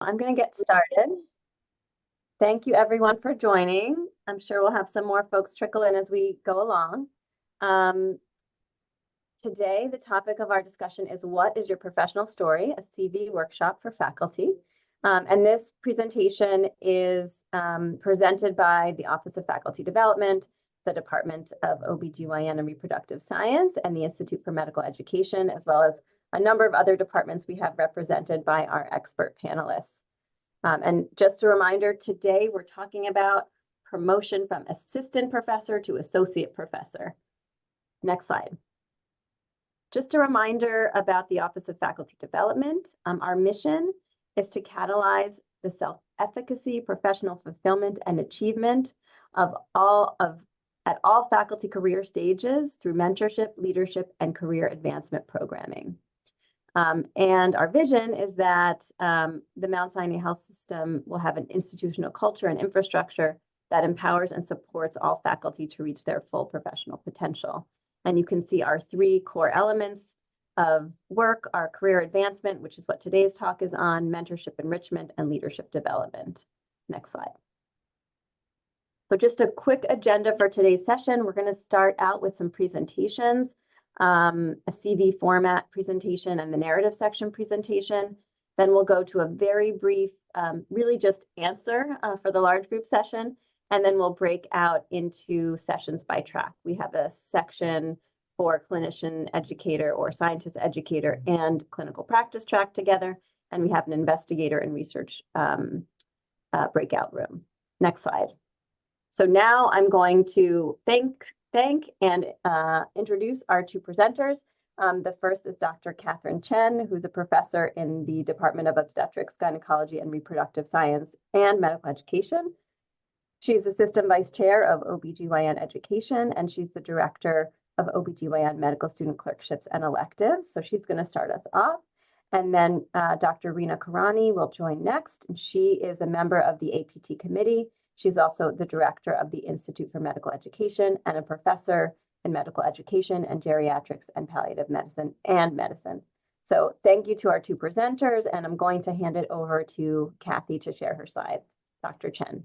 I'm going to get started. Thank you everyone for joining. I'm sure we'll have some more folks trickle in as we go along. Today, the topic of our discussion is what is your professional story, a CV workshop for faculty. And this presentation is presented by the Office of Faculty Development, the Department of OBGYN and Reproductive Science, and the Institute for Medical Education, as well as a number of other departments we have represented by our expert panelists. And just a reminder, today we're talking about promotion from assistant professor to associate professor. Next slide. Just a reminder about the Office of Faculty Development. Our mission is to catalyze the self-efficacy, professional fulfillment, and achievement at all faculty career stages through mentorship, leadership, and career advancement programming. And our vision is that the Mount Sinai Health System will have an institutional culture and infrastructure that empowers and supports all faculty to reach their full professional potential. And you can see our three core elements of work: our career advancement, which is what today's talk is on, mentorship enrichment, and leadership development. Next slide. So just a quick agenda for today's session. We're going to start out with some presentations, a CV format presentation and the narrative section presentation. Then we'll go to a very brief, really just answer for the large group session. And then we'll break out into sessions by track. We have a section for clinician educator or scientist educator and clinical practice track together. And we have an investigator and research breakout room. Next slide. So now I'm going to thank and introduce our two presenters. The first is Dr. Catherine Chen, who's a professor in the Department of Obstetrics, Gynecology, and Reproductive Science and Medical Education. She's Assistant Vice Chair of OBGYN Education, and she's the Director of OBGYN Medical Student Clerkships and Electives. So she's going to start us off. And then Dr. Reena Karani will join next. And she is a member of the APT committee. She's also the Director of the Institute for Medical Education and a professor in medical education and geriatrics and palliative medicine and medicine. So thank you to our two presenters, and I'm going to hand it over to Kathy to share her slides. Dr. Chen.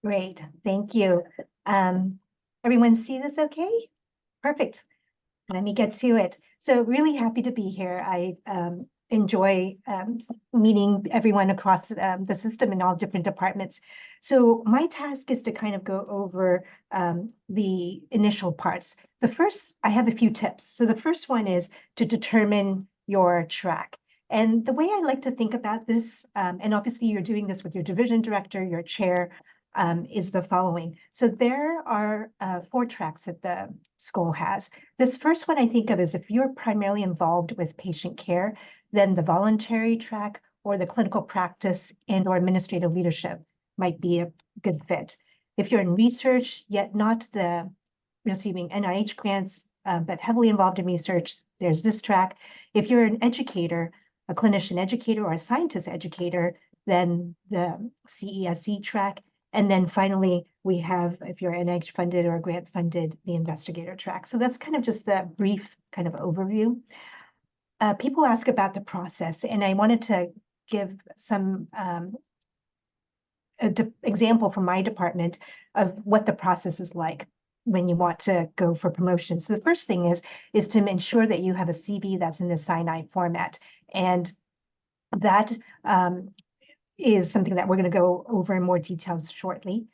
Great, thank you. Everyone see this okay? Perfect. Let me get to it. So really happy to be here. I enjoy meeting everyone across the system in all different departments. So my task is to kind of go over the initial parts. The first, I have a few tips. So the first one is to determine your track. And the way I like to think about this, and obviously you're doing this with your division director, your chair, is the following. So there are 4 tracks that the school has. This first one I think of is if you're primarily involved with patient care, then the voluntary track or the clinical practice and or administrative leadership might be a good fit. If you're in research, yet not the receiving NIH grants, but heavily involved in research, there's this track. If you're an educator, a clinician educator or a scientist educator, then the CESE track. And then finally, we have, if you're NIH funded or grant funded, the investigator track. So that's kind of just the brief kind of overview. People ask about the process, and I wanted to give some example from my department of what the process is like when you want to go for promotion. So the first thing is to ensure that you have a CV that's in the Sinai format. And that is something that we're going to go over in more details shortly.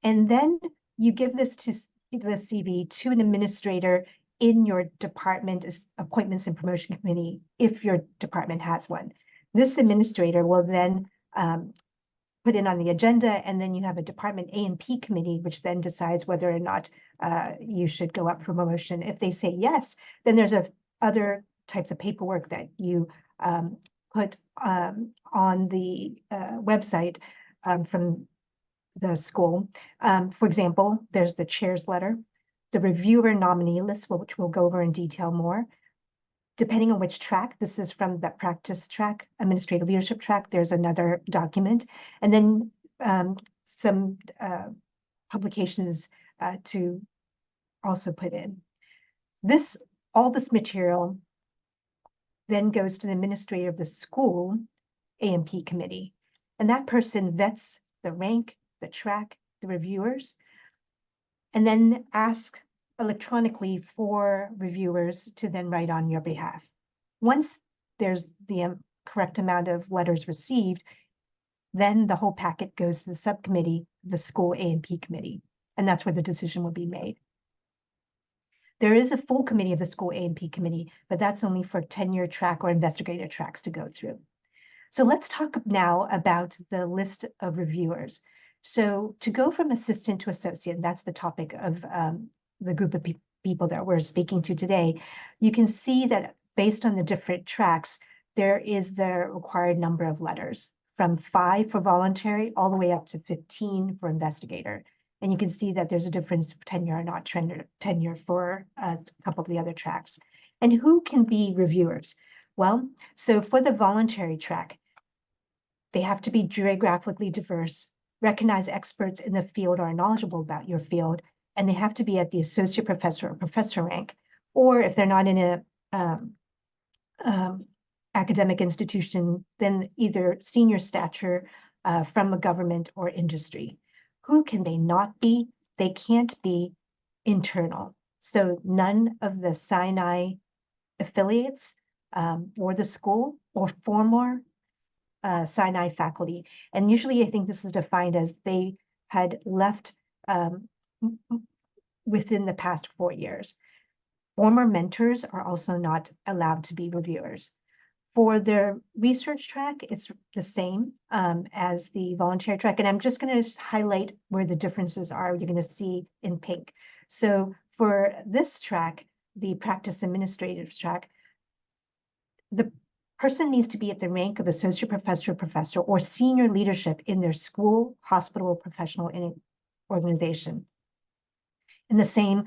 And then you give this to the CV to an administrator in your department appointments and promotion committee, if your department has one. This administrator will then put it on the agenda, and then you have a department A&P committee, which then decides whether or not you should go up for promotion. If they say yes, then there's other types of paperwork that you put on the website from the school. For example, there's the chair's letter, the reviewer nominee list, which we'll go over in detail more. Depending on which track, this is from the practice track, administrative leadership track, there's another document. And then some publications to also put in. All this material then goes to the administrator of the school, A&P committee. And that person vets the rank, the track, the reviewers, and then ask electronically for reviewers to then write on your behalf. Once there's the correct amount of letters received, then the whole packet goes to the subcommittee, the school A&P committee, and that's where the decision will be made. There is a full committee of the school A&P committee, but that's only for tenure track or investigator tracks to go through. So let's talk now about the list of reviewers. So to go from assistant to associate, that's the topic of the group of people that we're speaking to today, you can see that based on the different tracks, there is the required number of letters, from 5 for voluntary all the way up to 15 for investigator. And you can see that there's a difference for tenure or not tenure for a couple of the other tracks. And who can be reviewers? Well, so for the voluntary track, they have to be geographically diverse, recognize experts in the field or are knowledgeable about your field, and they have to be at the associate professor or professor rank. Or if they're not in a academic institution, then either senior stature from a government or industry. Who can they not be? They can't be internal. So none of the Sinai affiliates or the school or former Sinai faculty. And usually I think this is defined as they had left within the past 4 years. Former mentors are also not allowed to be reviewers. For their research track, it's the same as the voluntary track. And I'm just going to highlight where the differences are. You're going to see in pink. So for this track, the practice administrative track, the person needs to be at the rank of associate professor, or senior leadership in their school, hospital, or professional organization. And the same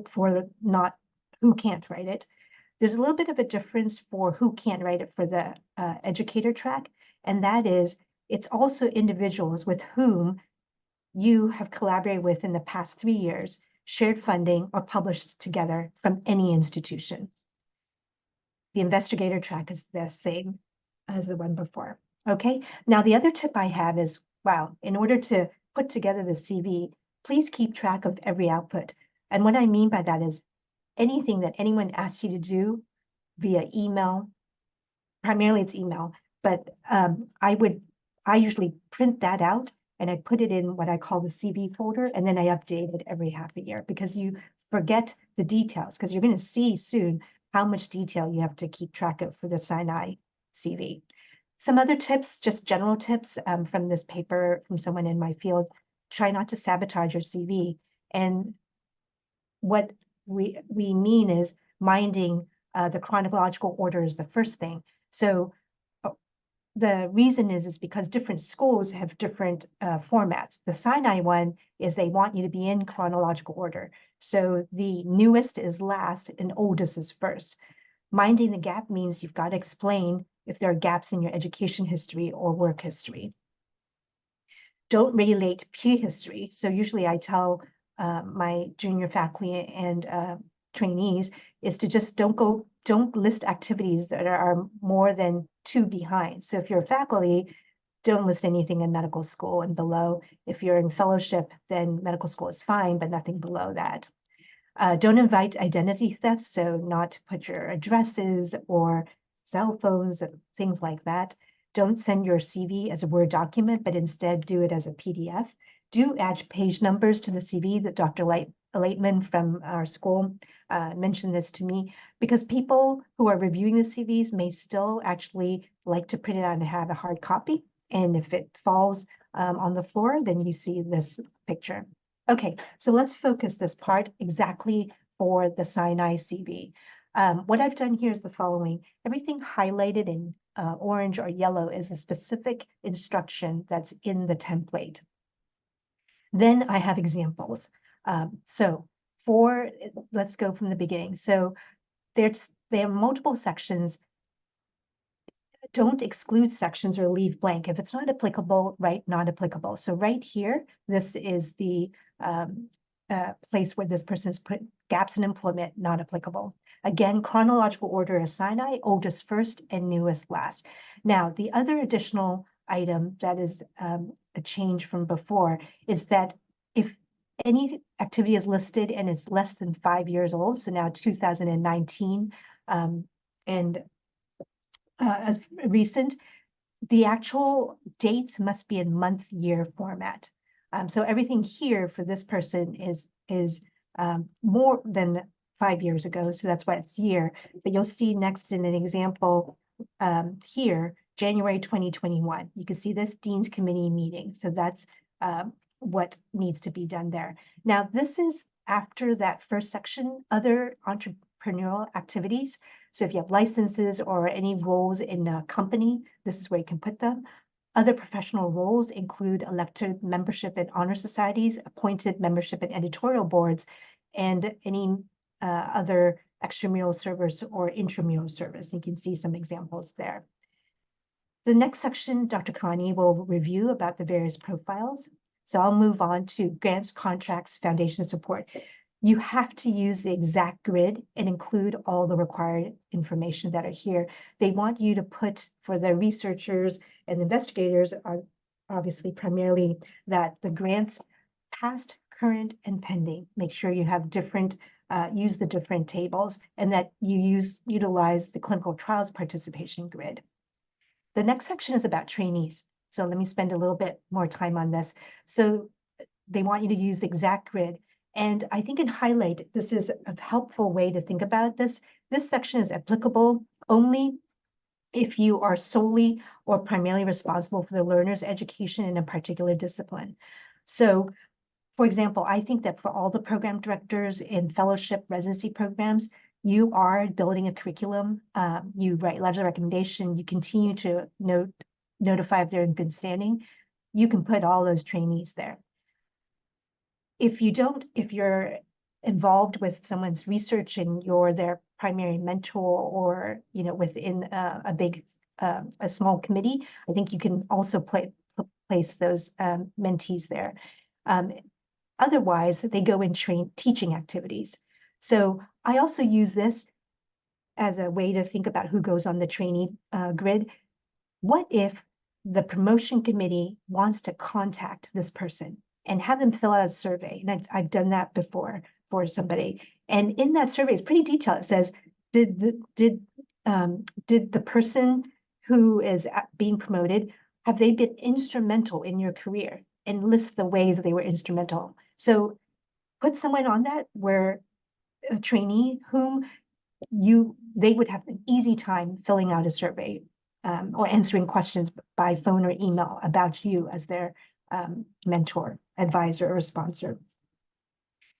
for not who can't write it. There's a little bit of a difference for who can't write it for the educator track, and that is it's also individuals with whom you have collaborated with in the past 3 years, shared funding, or published together from any institution. The investigator track is the same as the one before. Okay, now the other tip I have is, wow, in order to put together the CV, please keep track of every output. And what I mean by that is anything that anyone asks you to do via email, primarily it's email, but I usually print that out and I put it in what I call the CV folder, and then I update it every half a year because you forget the details, because you're going to see soon how much detail you have to keep track of for the Sinai CV. Some other tips, just general tips from this paper from someone in my field: try not to sabotage your CV. And what we mean is minding the chronological order is the first thing. So the reason is because different schools have different formats. The Sinai one is they want you to be in chronological order. So the newest is last and oldest is first. Minding the gap means you've got to explain if there are gaps in your education history or work history. Don't relate peer history. So usually I tell my junior faculty and trainees is to just don't list activities that are more than 2 behind. So if you're a faculty, don't list anything in medical school and below. If you're in fellowship, then medical school is fine, but nothing below that. Don't invite identity theft, so not put your addresses or cell phones, things like that. Don't send your CV as a Word document, but instead do it as a PDF. Do add page numbers to the CV. That Dr. Laitman from our school mentioned this to me, because people who are reviewing the CVs may still actually like to print it out and have a hard copy. And if it falls on the floor, then you see this picture. Okay, so let's focus this part exactly for the Sinai CV. What I've done here is the following. Everything highlighted in orange or yellow is a specific instruction that's in the template. Then I have examples. Let's go from the beginning. So there are multiple sections. Don't exclude sections or leave blank. If it's not applicable, write not applicable. So right here, this is the place where this person's put gaps in employment, not applicable. Again, chronological order is sine, oldest first and newest last. Now, the other additional item that is a change from before is that if any activity is listed and it's less than 5 years old, so now 2019, and as recent, the actual dates must be in month-year format. So everything here for this person is more than 5 years ago, so that's why it's year. But you'll see next in an example here, January 2021. You can see this Dean's Committee meeting. So that's what needs to be done there. Now, this is after that first section, other entrepreneurial activities. So if you have licenses or any roles in a company, this is where you can put them. Other professional roles include elected membership in honor societies, appointed membership in editorial boards, and any other extramural service or intramural service. You can see some examples there. The next section, Dr. Karani will review about the various profiles. So I'll move on to grants, contracts, foundation support. You have to use the exact grid and include all the required information that are here. They want you to put, for the researchers and investigators, are obviously primarily that the grants past, current, and pending. Make sure you have different, use the different tables, and that you utilize the clinical trials participation grid. The next section is about trainees. So let me spend a little bit more time on this. So they want you to use the exact grid. And I think in highlight, this is a helpful way to think about this. This section is applicable only if you are solely or primarily responsible for the learner's education in a particular discipline. So, for example, I think that for all the program directors in fellowship residency programs, you are building a curriculum, you write letters of recommendation, you continue to notify if they're in good standing, you can put all those trainees there. If you're involved with someone's research and you're their primary mentor or, within a small committee, I think you can also place those mentees there. Otherwise, they go in teaching activities. So I also use this as a way to think about who goes on the trainee grid. What if the promotion committee wants to contact this person and have them fill out a survey? And I've done that before for somebody. And in that survey, it's pretty detailed. It says, did the person who is being promoted, have they been instrumental in your career? And list the ways that they were instrumental. So put someone on that where a trainee whom they would have an easy time filling out a survey or answering questions by phone or email about you as their mentor, advisor, or sponsor.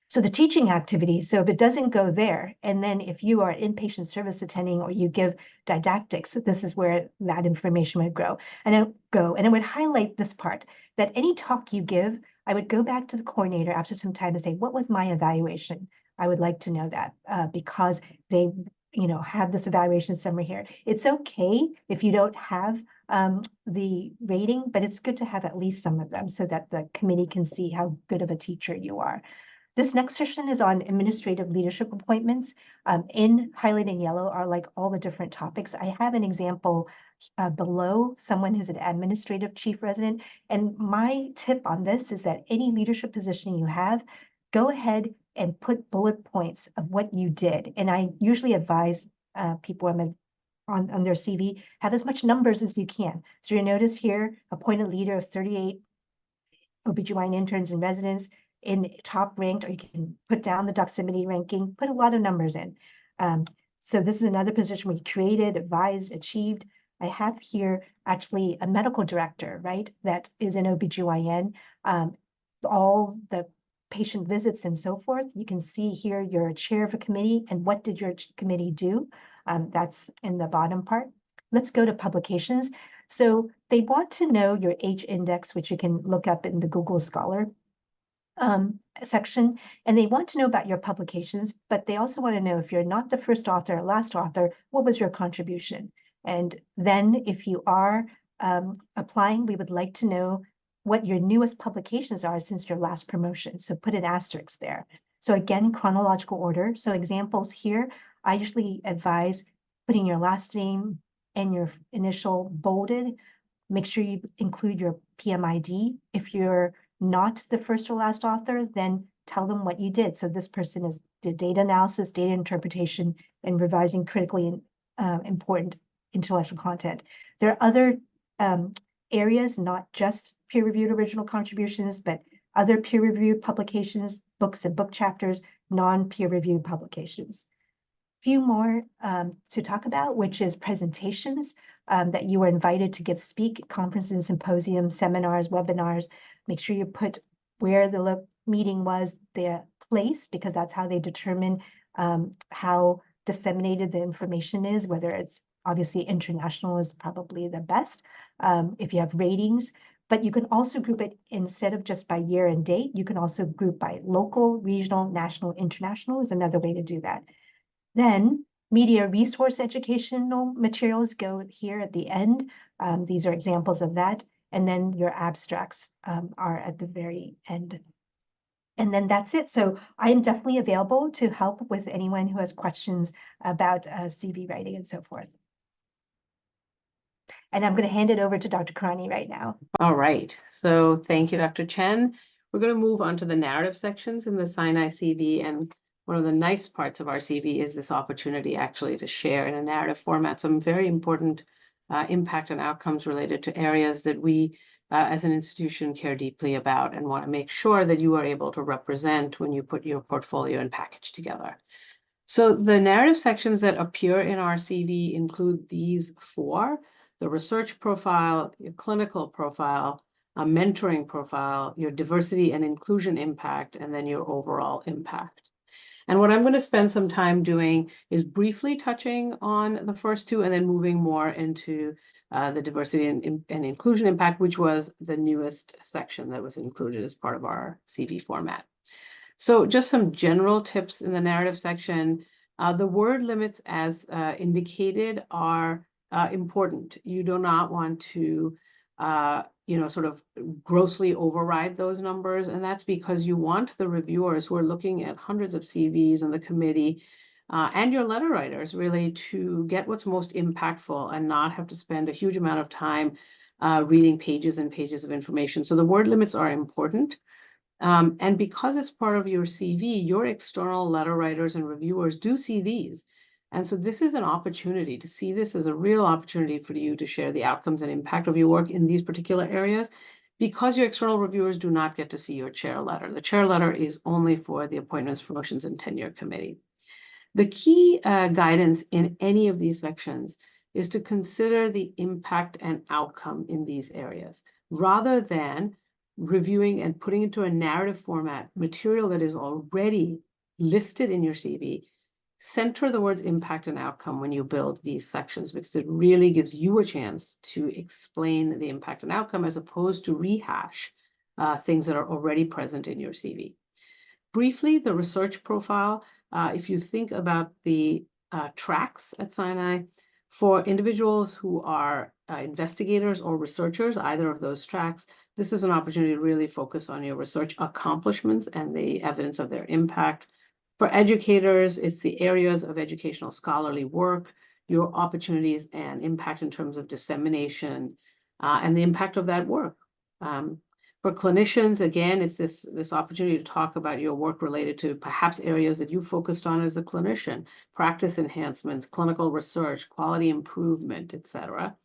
So the teaching activities, so if it doesn't go there, and then if you are inpatient service attending or you give didactics, this is where that information would go. And it would highlight this part, that any talk you give, I would go back to the coordinator after some time and say, what was my evaluation? I would like to know that because they have this evaluation summary here. It's okay if you don't have the rating, but it's good to have at least some of them so that the committee can see how good of a teacher you are. This next session is on administrative leadership appointments. In highlighted in yellow are like all the different topics. I have an example below, someone who's an administrative chief resident. And my tip on this is that any leadership position you have, go ahead and put bullet points of what you did. And I usually advise people on their CV, have as much numbers as you can. So you notice here, appointed leader of 38 OBGYN interns and residents, in top ranked, or you can put down the Doximity ranking, put a lot of numbers in. So this is another position we created, advised, achieved. I have here actually a medical director, right? That is an OBGYN, all the patient visits and so forth. You can see here, you're a chair of a committee and what did your committee do? That's in the bottom part. Let's go to publications. So they want to know your H index, which you can look up in the Google Scholar section, and they want to know about your publications, but they also want to know if you're not the first author or last author, what was your contribution? And then if you are applying, we would like to know what your newest publications are since your last promotion. So put an asterisk there. So again, chronological order. So examples here I usually advise putting your last name and your initial bolded. Make sure you include your PMID. If you're not the first or last author, then tell them what you did. So this person did data analysis, data interpretation, and revising critically important intellectual content. There are other areas, not just peer-reviewed original contributions, but other peer-reviewed publications, books and book chapters, non-peer-reviewed publications. Few more to talk about, which is presentations that you are invited to speak at conferences, symposiums, seminars, webinars. Make sure you put where the meeting was, their place, because that's how they determine how disseminated the information is, whether it's obviously international is probably the best. If you have ratings, but you can also group it instead of just by year and date, you can also group by local, regional, national, international is another way to do that. Then media resource educational materials go here at the end. These are examples of that. And then your abstracts are at the very end. And then that's it. So I am definitely available to help with anyone who has questions about CV writing and so forth. And I'm going to hand it over to Dr. Karani right now. All right. So thank you, Dr. Chen. We're going to move on to the narrative sections in the Sinai CV. And one of the nice parts of our CV is this opportunity actually to share in a narrative format some very important impact and outcomes related to areas that we as an institution care deeply about and want to make sure that you are able to represent when you put your portfolio and package together. So the narrative sections that appear in our CV include these four: the research profile, your clinical profile, a mentoring profile, your diversity and inclusion impact, and then your overall impact. And what I'm going to spend some time doing is briefly touching on the first two and then moving more into the diversity and inclusion impact, which was the newest section that was included as part of our CV format. So just some general tips in the narrative section. The word limits, as indicated, are important. You do not want to, sort of grossly override those numbers. And that's because you want the reviewers who are looking at hundreds of CVs in the committee and your letter writers really to get what's most impactful and not have to spend a huge amount of time reading pages and pages of information. So the word limits are important. And because it's part of your CV, your external letter writers and reviewers do see these. And so this is an opportunity to see this as a real opportunity for you to share the outcomes and impact of your work in these particular areas, because your external reviewers do not get to see your chair letter. The chair letter is only for the Appointments, Promotions, and Tenure Committee. The key guidance in any of these sections is to consider the impact and outcome in these areas, rather than reviewing and putting into a narrative format material that is already listed in your CV. Center the words impact and outcome when you build these sections, because it really gives you a chance to explain the impact and outcome as opposed to rehash things that are already present in your CV. Briefly, the research profile, if you think about the tracks at Sinai, for individuals who are investigators or researchers, either of those tracks, this is an opportunity to really focus on your research accomplishments and the evidence of their impact. For educators, it's the areas of educational scholarly work, your opportunities and impact in terms of dissemination, and the impact of that work. For clinicians, again, it's this opportunity to talk about your work related to perhaps areas that you focused on as a clinician: practice enhancement, clinical research, quality improvement, etc.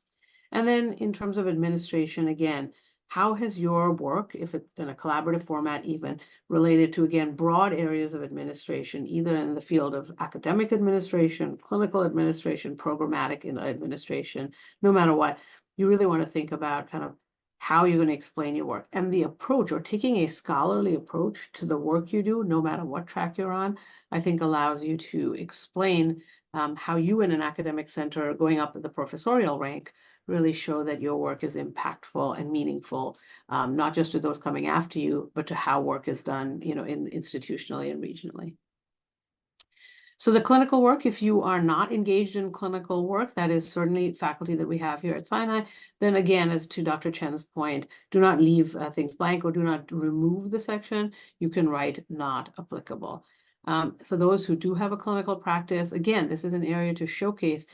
And then in terms of administration, again, how has your work, if it's in a collaborative format even, related to, again, broad areas of administration, either in the field of academic administration, clinical administration, programmatic administration, no matter what, you really want to think about kind of how you're going to explain your work. And the approach, or taking a scholarly approach to the work you do, no matter what track you're on, I think allows you to explain how you in an academic center going up in the professorial rank really show that your work is impactful and meaningful, not just to those coming after you, but to how work is done, institutionally and regionally. So the clinical work, if you are not engaged in clinical work, that is certainly faculty that we have here at Sinai, then again, as to Dr. Chen's point, do not leave things blank or do not remove the section. You can write not applicable. For those who do have a clinical practice, again, this is an area to showcase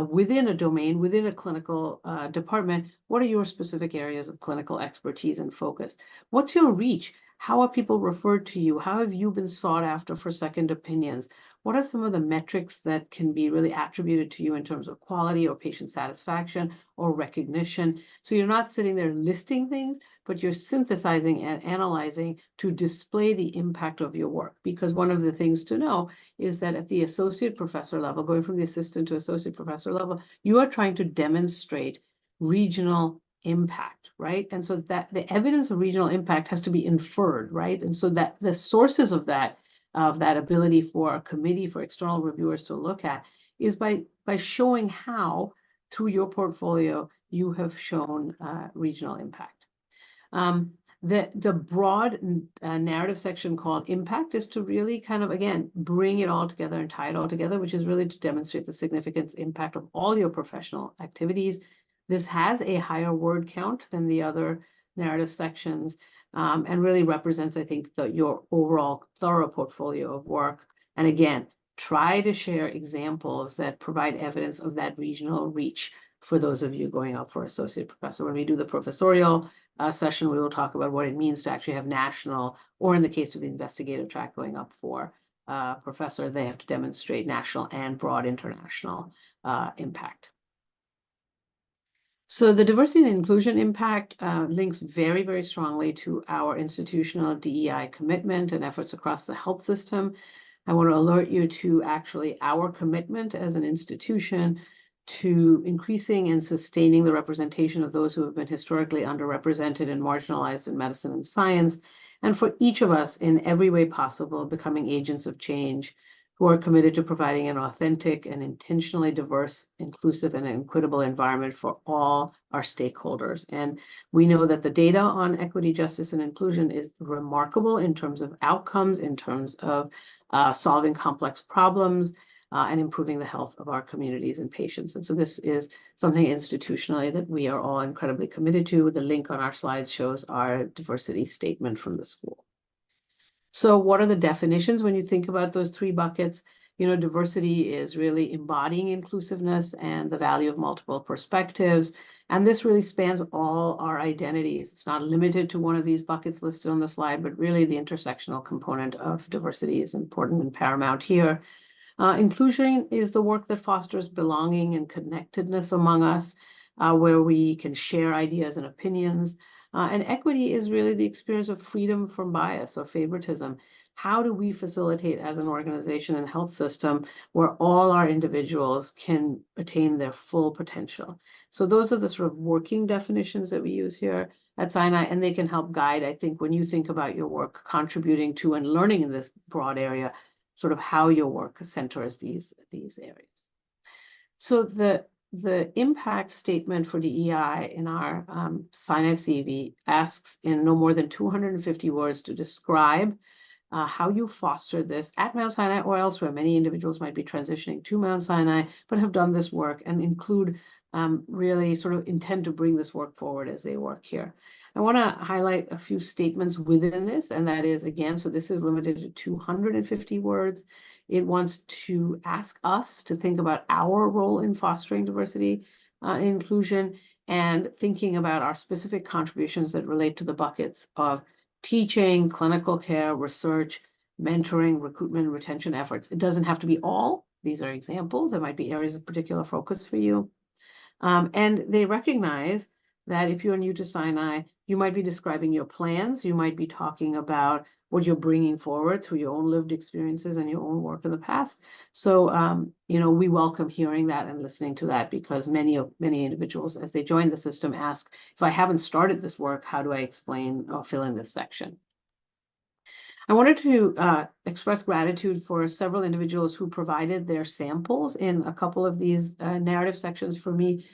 within a domain, within a clinical department, what are your specific areas of clinical expertise and focus? What's your reach? How are people referred to you? How have you been sought after for second opinions? What are some of the metrics that can be really attributed to you in terms of quality or patient satisfaction or recognition? So you're not sitting there listing things, but you're synthesizing and analyzing to display the impact of your work. Because one of the things to know is that at the associate professor level, going from the assistant to associate professor level, you are trying to demonstrate regional impact, right? And so that the evidence of regional impact has to be inferred, right? And so that the sources of that ability for a committee, for external reviewers to look at, is by showing how through your portfolio you have shown regional impact. The broad narrative section called impact is to really kind of, again, bring it all together and tie it all together, which is really to demonstrate the significance impact of all your professional activities. This has a higher word count than the other narrative sections, and really represents, I think, your overall thorough portfolio of work. And again, try to share examples that provide evidence of that regional reach for those of you going up for associate professor. When we do the professorial session, we will talk about what it means to actually have national, or in the case of the investigator track going up for professor, they have to demonstrate national and broad international impact. So the diversity and inclusion impact links very, very strongly to our institutional DEI commitment and efforts across the health system. I want to alert you to actually our commitment as an institution to increasing and sustaining the representation of those who have been historically underrepresented and marginalized in medicine and science, and for each of us in every way possible becoming agents of change who are committed to providing an authentic and intentionally diverse, inclusive, and equitable environment for all our stakeholders. And we know that the data on equity, justice, and inclusion is remarkable in terms of outcomes, in terms of solving complex problems, and improving the health of our communities and patients. And so this is something institutionally that we are all incredibly committed to. The link on our slide shows our diversity statement from the school. So what are the definitions when you think about those three buckets? You know, diversity is really embodying inclusiveness and the value of multiple perspectives. And this really spans all our identities. It's not limited to one of these buckets listed on the slide, but really the intersectional component of diversity is important and paramount here. Inclusion is the work that fosters belonging and connectedness among us, where we can share ideas and opinions. And equity is really the experience of freedom from bias or favoritism. How do we facilitate as an organization and health system where all our individuals can attain their full potential? So those are the sort of working definitions that we use here at Sinai, and they can help guide, I think, when you think about your work contributing to and learning in this broad area, sort of how your work centers these areas. So the impact statement for DEI in our Sinai CV asks in no more than 250 words to describe how you foster this at Mount Sinai or elsewhere. Many individuals might be transitioning to Mount Sinai, but have done this work and include really sort of intend to bring this work forward as they work here. I want to highlight a few statements within this, and that is, again, so this is limited to 250 words. It wants to ask us to think about our role in fostering diversity and inclusion, and thinking about our specific contributions that relate to the buckets of teaching, clinical care, research, mentoring, recruitment, retention efforts. It doesn't have to be all. These are examples. There might be areas of particular focus for you. And they recognize that if you're new to Sinai, you might be describing your plans. You might be talking about what you're bringing forward through your own lived experiences and your own work in the past. So, you know, we welcome hearing that and listening to that, because many individuals, as they join the system, ask, if I haven't started this work, how do I explain or fill in this section? I wanted to express gratitude for several individuals who provided their samples in a couple of these narrative sections for me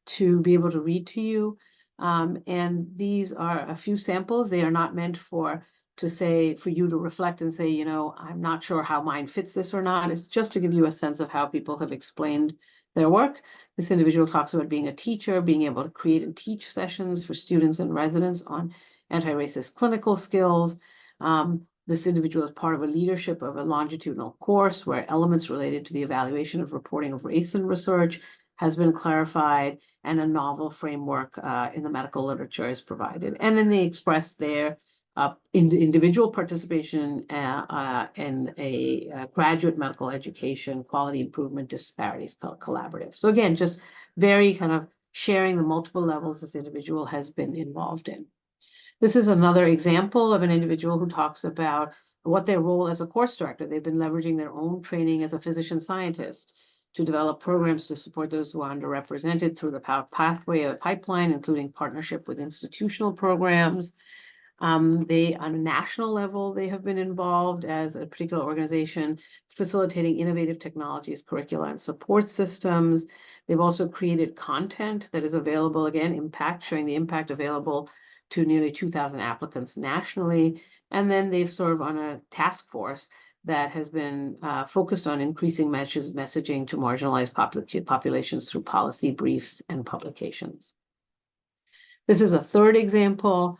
to be able to read to you. And these are a few samples. They are not meant for you to reflect and say, you know, I'm not sure how mine fits this or not. It's just to give you a sense of how people have explained their work. This individual talks about being a teacher, being able to create and teach sessions for students and residents on anti-racist clinical skills. This individual is part of a leadership of a longitudinal course where elements related to the evaluation of reporting of race in research has been clarified, and a novel framework in the medical literature is provided. And then they express their individual participation in a graduate medical education, quality improvement, disparities collaborative. So again, just very kind of sharing the multiple levels this individual has been involved in. This is another example of an individual who talks about what their role as a course director. They've been leveraging their own training as a physician scientist to develop programs to support those who are underrepresented through the pathway of pipeline, including partnership with institutional programs. On a national level, they have been involved as a particular organization facilitating innovative technologies, curricula, and support systems. They've also created content that is available, again, showing the impact available to nearly 2,000 applicants nationally. And then they've served on a task force that has been focused on increasing messaging to marginalized populations through policy briefs and publications. This is a third example.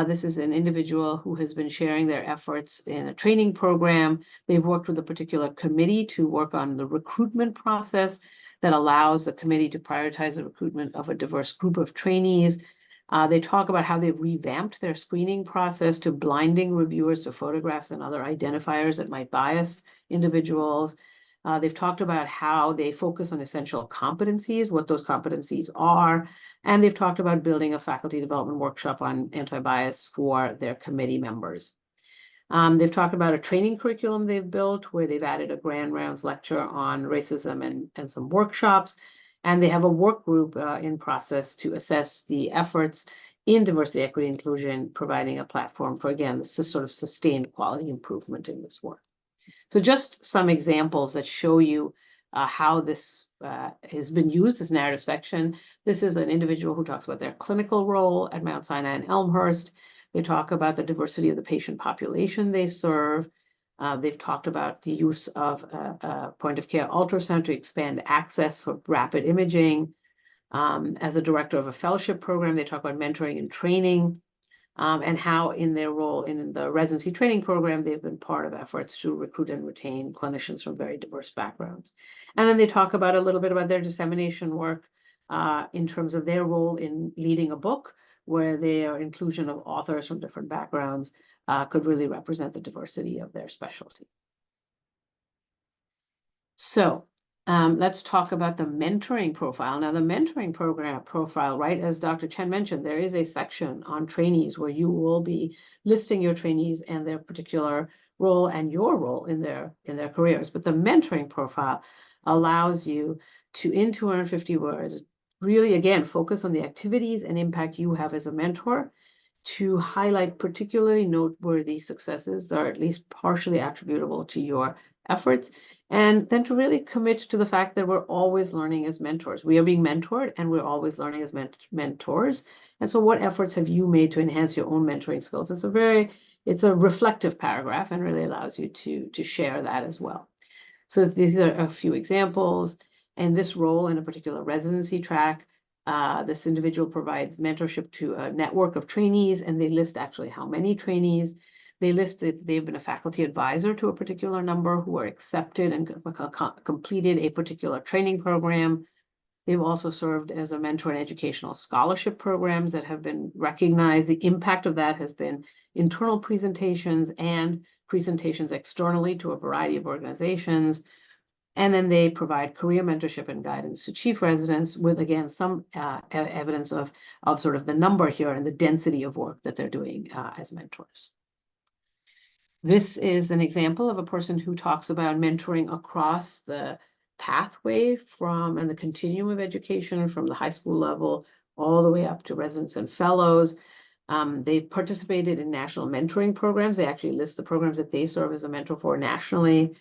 This is an individual who has been sharing their efforts in a training program. They've worked with a particular committee to work on the recruitment process that allows the committee to prioritize the recruitment of a diverse group of trainees. They talk about how they've revamped their screening process to blinding reviewers to photographs and other identifiers that might bias individuals. They've talked about how they focus on essential competencies, what those competencies are, and they've talked about building a faculty development workshop on anti-bias for their committee members. They've talked about a training curriculum they've built where they've added a grand rounds lecture on racism and some workshops. And they have a work group in process to assess the efforts in diversity, equity, inclusion, providing a platform for, again, this is sort of sustained quality improvement in this work. So just some examples that show you how this has been used, this narrative section. This is an individual who talks about their clinical role at Mount Sinai and Elmhurst. They talk about the diversity of the patient population they serve. They've talked about the use of point-of-care ultrasound to expand access for rapid imaging. As a director of a fellowship program, they talk about mentoring and training, and how in their role in the residency training program, they've been part of efforts to recruit and retain clinicians from very diverse backgrounds. And then they talk about a little bit about their dissemination work in terms of their role in leading a book, where their inclusion of authors from different backgrounds could really represent the diversity of their specialty. So let's talk about the mentoring profile. Now, the mentoring program profile, right, as Dr. Chen mentioned, there is a section on trainees where you will be listing your trainees and their particular role and your role in their careers. But the mentoring profile allows you to, in 250 words, really, again, focus on the activities and impact you have as a mentor, to highlight particularly noteworthy successes that are at least partially attributable to your efforts, and then to really commit to the fact that we're always learning as mentors. We are being mentored, and we're always learning as mentors. And so what efforts have you made to enhance your own mentoring skills? It's a reflective paragraph and really allows you to share that as well. So these are a few examples. And this role in a particular residency track, this individual provides mentorship to a network of trainees, and they list actually how many trainees. They list that they've been a faculty advisor to a particular number who are accepted and completed a particular training program. They've also served as a mentor in educational scholarship programs that have been recognized. The impact of that has been internal presentations and presentations externally to a variety of organizations. And then they provide career mentorship and guidance to chief residents with, again, some evidence of sort of the number here and the density of work that they're doing as mentors. This is an example of a person who talks about mentoring across the pathway and the continuum of education from the high school level all the way up to residents and fellows. They've participated in national mentoring programs. They actually list the programs that they serve as a mentor for nationally.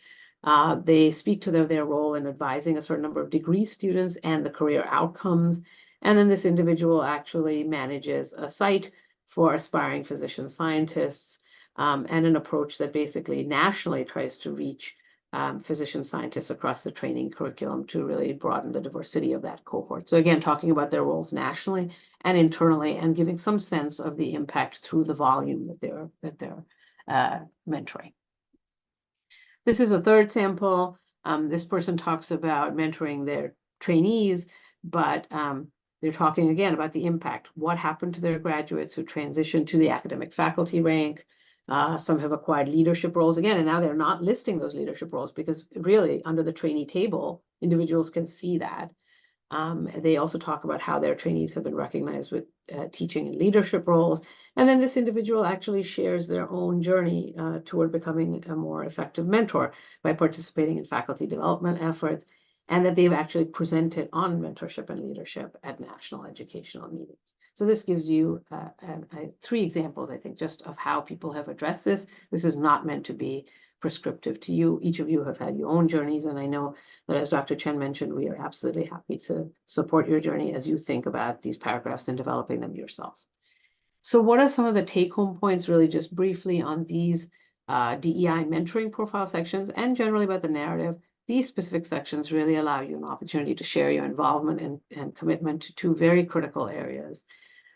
They speak to their role in advising a certain number of degree students and the career outcomes. And then this individual actually manages a site for aspiring physician scientists, and an approach that basically nationally tries to reach physician scientists across the training curriculum to really broaden the diversity of that cohort. So again, talking about their roles nationally and internally, and giving some sense of the impact through the volume that they're mentoring. This is a third sample. This person talks about mentoring their trainees, but they're talking again about the impact. What happened to their graduates who transitioned to the academic faculty rank? Some have acquired leadership roles again, and now they're not listing those leadership roles because really under the trainee table, individuals can see that. They also talk about how their trainees have been recognized with teaching and leadership roles. And then this individual actually shares their own journey toward becoming a more effective mentor by participating in faculty development efforts, and that they've actually presented on mentorship and leadership at national educational meetings. So this gives you 3 examples, I think, just of how people have addressed this. This is not meant to be prescriptive to you. Each of you have had your own journeys, and I know that, as Dr. Chen mentioned, we are absolutely happy to support your journey as you think about these paragraphs and developing them yourselves. So what are some of the take-home points, really just briefly, on these DEI mentoring profile sections and generally about the narrative? These specific sections really allow you an opportunity to share your involvement and commitment to 2 very critical areas.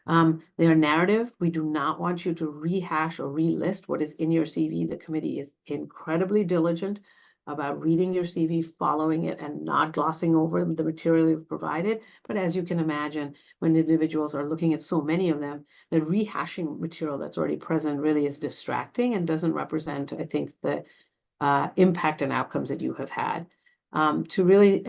They are narrative. We do not want you to rehash or relist what is in your CV. The committee is incredibly diligent about reading your CV, following it, and not glossing over the material you've provided. But as you can imagine, when individuals are looking at so many of them, the rehashing material that's already present really is distracting and doesn't represent, I think, the impact and outcomes that you have had. To really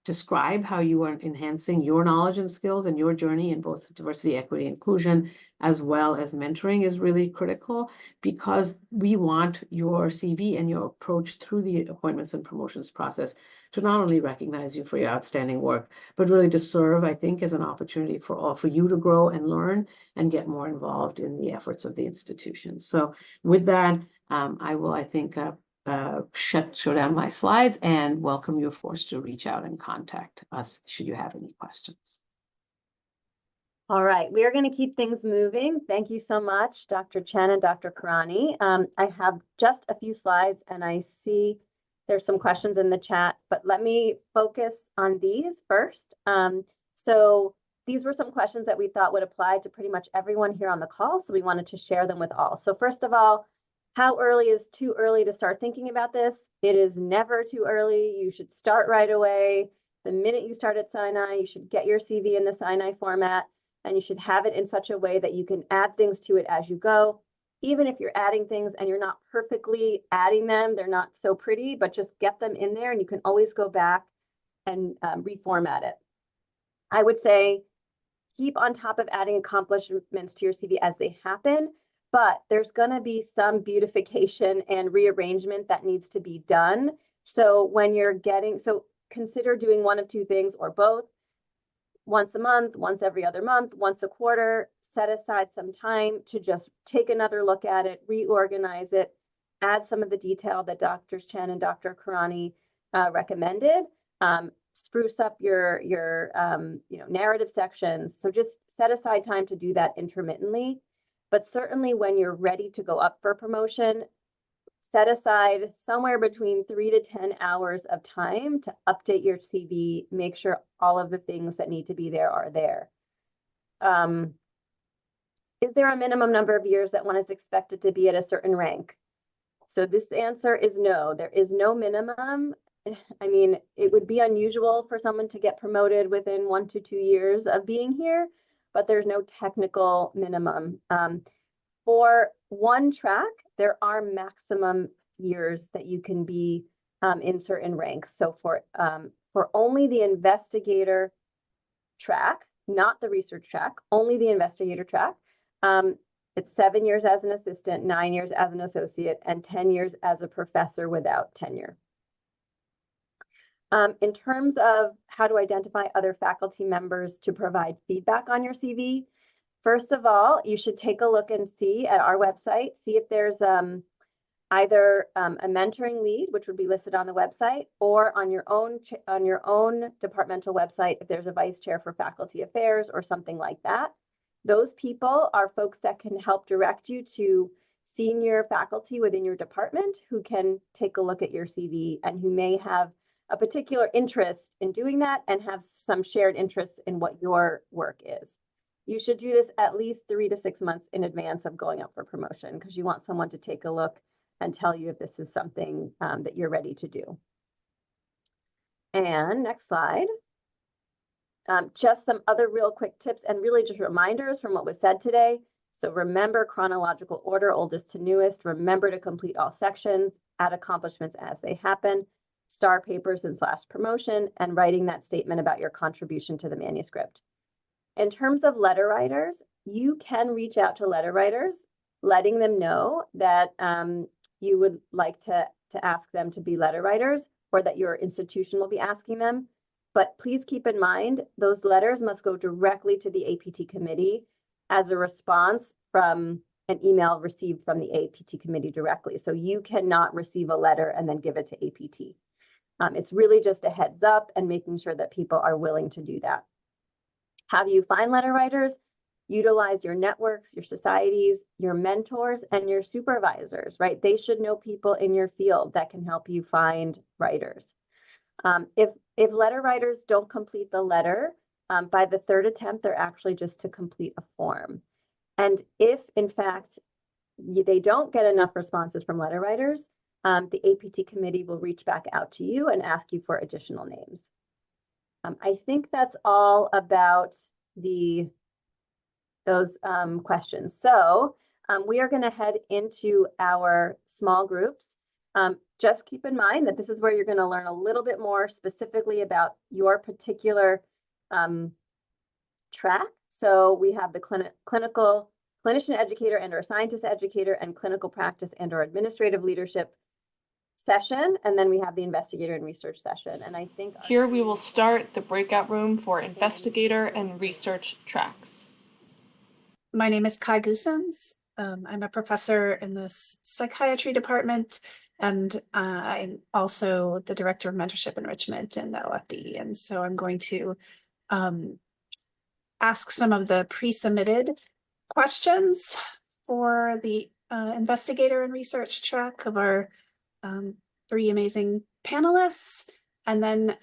describe how you are enhancing your knowledge and skills and your journey in both diversity, equity, inclusion, as well as mentoring is really critical, because we want your CV and your approach through the appointments and promotions process to not only recognize you for your outstanding work, but really to serve, I think, as an opportunity for you to grow and learn and get more involved in the efforts of the institution. So with that, I will, I think, show down my slides and welcome you, of course, to reach out and contact us should you have any questions. All right, we are going to keep things moving. Thank you so much, Dr. Chen and Dr. Karani. I have just a few slides and I see there's some questions in the chat, but let me focus on these first. So these were some questions that we thought would apply to pretty much everyone here on the call, so we wanted to share them with all. So first of all, how early is too early to start thinking about this? It is never too early. You should start right away. The minute you start at Sinai, you should get your CV in the Sinai format, and you should have it in such a way that you can add things to it as you go. Even if you're adding things and you're not perfectly adding them, they're not so pretty, but just get them in there and you can always go back and reformat it. I would say keep on top of adding accomplishments to your CV as they happen. But there's going to be some beautification and rearrangement that needs to be done. So when you're consider doing one of 2 things or both. Once a month, once every other month, once a quarter, set aside some time to just take another look at it, reorganize it, add some of the detail that Drs. Chen and Dr. Karani recommended, spruce up your narrative sections. So just set aside time to do that intermittently. But certainly when you're ready to go up for promotion, set aside somewhere between 3 to 10 hours of time to update your CV, make sure all of the things that need to be there are there. Is there a minimum number of years that one is expected to be at a certain rank? So this answer is no, there is no minimum. I mean, it would be unusual for someone to get promoted within 1 to 2 years of being here, but there's no technical minimum. For one track, there are maximum years that you can be in certain ranks. So for only the investigator track, not the research track, only the investigator track, it's 7 years as an assistant, 9 years as an associate, and 10 years as a professor without tenure. In terms of how to identify other faculty members to provide feedback on your CV, first of all, you should take a look and see at our website, see if there's either a mentoring lead, which would be listed on the website, or on your own departmental website, if there's a vice chair for faculty affairs or something like that. Those people are folks that can help direct you to senior faculty within your department who can take a look at your CV and who may have a particular interest in doing that and have some shared interests in what your work is. You should do this at least 3 to 6 months in advance of going up for promotion, because you want someone to take a look and tell you if this is something that you're ready to do. And next slide. Just some other real quick tips and really just reminders from what was said today. So remember chronological order, oldest to newest. Remember to complete all sections, add accomplishments as they happen, star papers and / promotion, and writing that statement about your contribution to the manuscript. In terms of letter writers, you can reach out to letter writers, letting them know that you would like to ask them to be letter writers, or that your institution will be asking them. But please keep in mind, those letters must go directly to the APT committee as a response from an email received from the APT committee directly. So you cannot receive a letter and then give it to APT. It's really just a heads up and making sure that people are willing to do that. How do you find letter writers? Utilize your networks, your societies, your mentors, and your supervisors, right? They should know people in your field that can help you find writers. If letter writers don't complete the letter, by the 3rd attempt, they're actually just to complete a form. And if, in fact, they don't get enough responses from letter writers, the APT committee will reach back out to you and ask you for additional names. I think that's all about those questions. So we are going to head into our small groups. Just keep in mind that this is where you're going to learn a little bit more specifically about your particular track. So we have the clinician educator and or scientist educator and clinical practice and or administrative leadership session. And then we have the investigator and research session. And I think here we will start the breakout room for investigator and research tracks. My name is Kai Goosens. I'm a professor in the psychiatry department, and I'm also the director of mentorship enrichment in the OFD. And so I'm going to ask some of the pre-submitted questions for the investigator and research track of our 3 amazing panelists. And then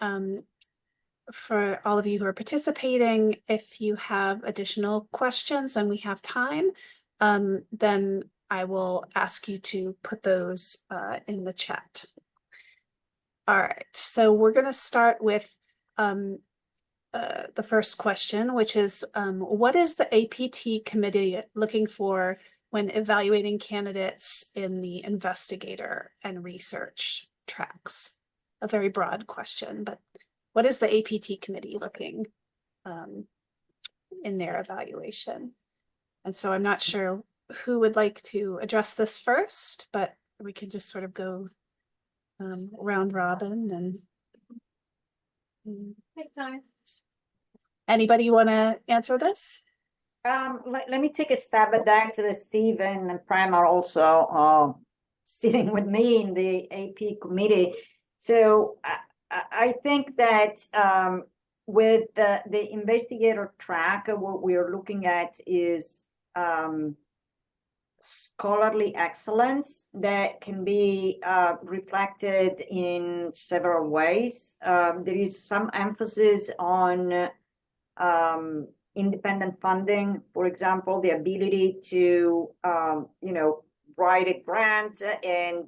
for all of you who are participating, if you have additional questions and we have time, then I will ask you to put those in the chat. All right, so we're going to start with the first question, which is, what is the APT committee looking for when evaluating candidates in the investigator and research tracks? A very broad question, but what is the APT committee looking in their evaluation? And so I'm not sure who would like to address this first, but we can just sort of go round robin and take time. Anybody want to answer this? Let me take a stab at that. So Steve and Prem are also sitting with me in the AP committee. So I think that with the investigator track, what we are looking at is scholarly excellence that can be reflected in several ways. There is some emphasis on independent funding, for example, the ability to, write a grant and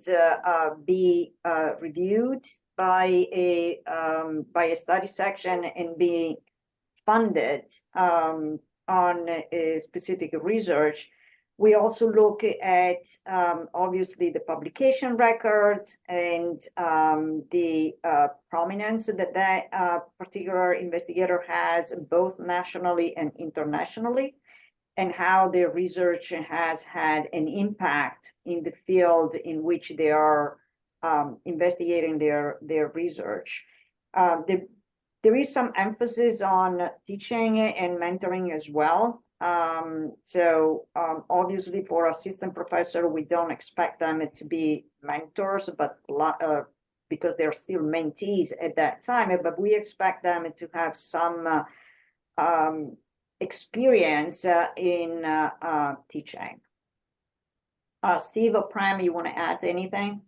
be reviewed by a study section and be funded on a specific research. We also look at obviously the publication records and the prominence that particular investigator has both nationally and internationally, and how their research has had an impact in the field in which they are investigating their research. There is some emphasis on teaching and mentoring as well. Obviously for assistant professor, we don't expect them to be mentors, but because they're still mentees at that time, but we expect them to have some experience in teaching. Steve or Prem, you want to add anything?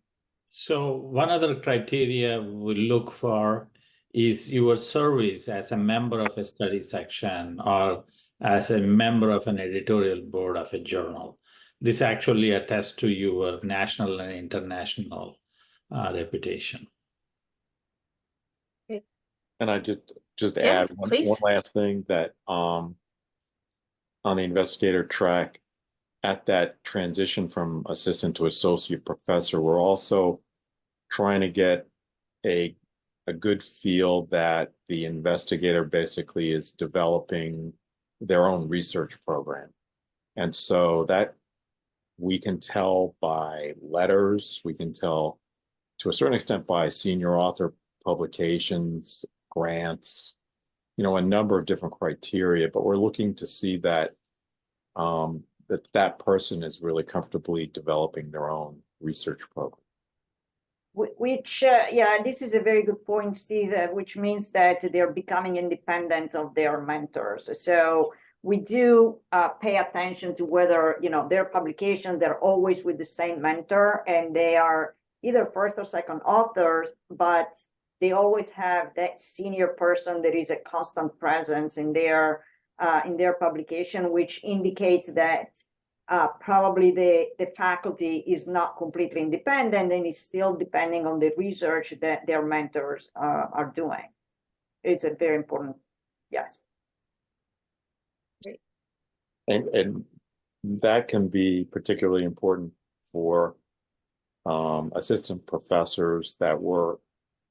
So one other criteria we look for is your service as a member of a study section or as a member of an editorial board of a journal. This actually attests to your national and international reputation. And I just Yeah, add one please. last thing that on the investigator track, at that transition from assistant to associate professor, we're also trying to get a good feel that the investigator basically is developing their own research program. And so that we can tell by letters, we can tell to a certain extent by senior author publications, grants, you know, a number of different criteria, but we're looking to see that that person is really comfortably developing their own research program. Which, yeah, this is a very good point, Steve, which means that they're becoming independent of their mentors. So we do pay attention to whether, you know, their publication, they're always with the same mentor and they are either first or second authors, but they always have that senior person that is a constant presence in their publication, which indicates that probably the faculty is not completely independent and is still depending on the research that their mentors are doing. It's a very important, yes. And that can be particularly important for assistant professors that were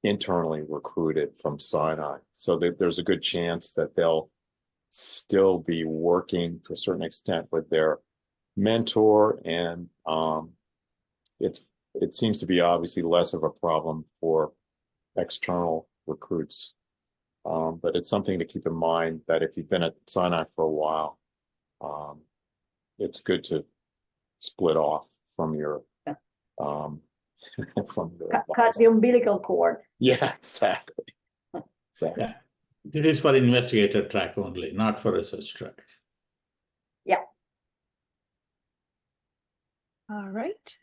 internally recruited from Sinai. So there's a good chance that they'll still be working to a certain extent with their mentor, and it seems to be obviously less of a problem for external recruits. But it's something to keep in mind that if you've been at Sinai for a while, it's good to split off from your from your Cut the umbilical cord. Yeah, exactly. Exactly. Yeah. This is for investigator track only, not for research track. Yeah. All right.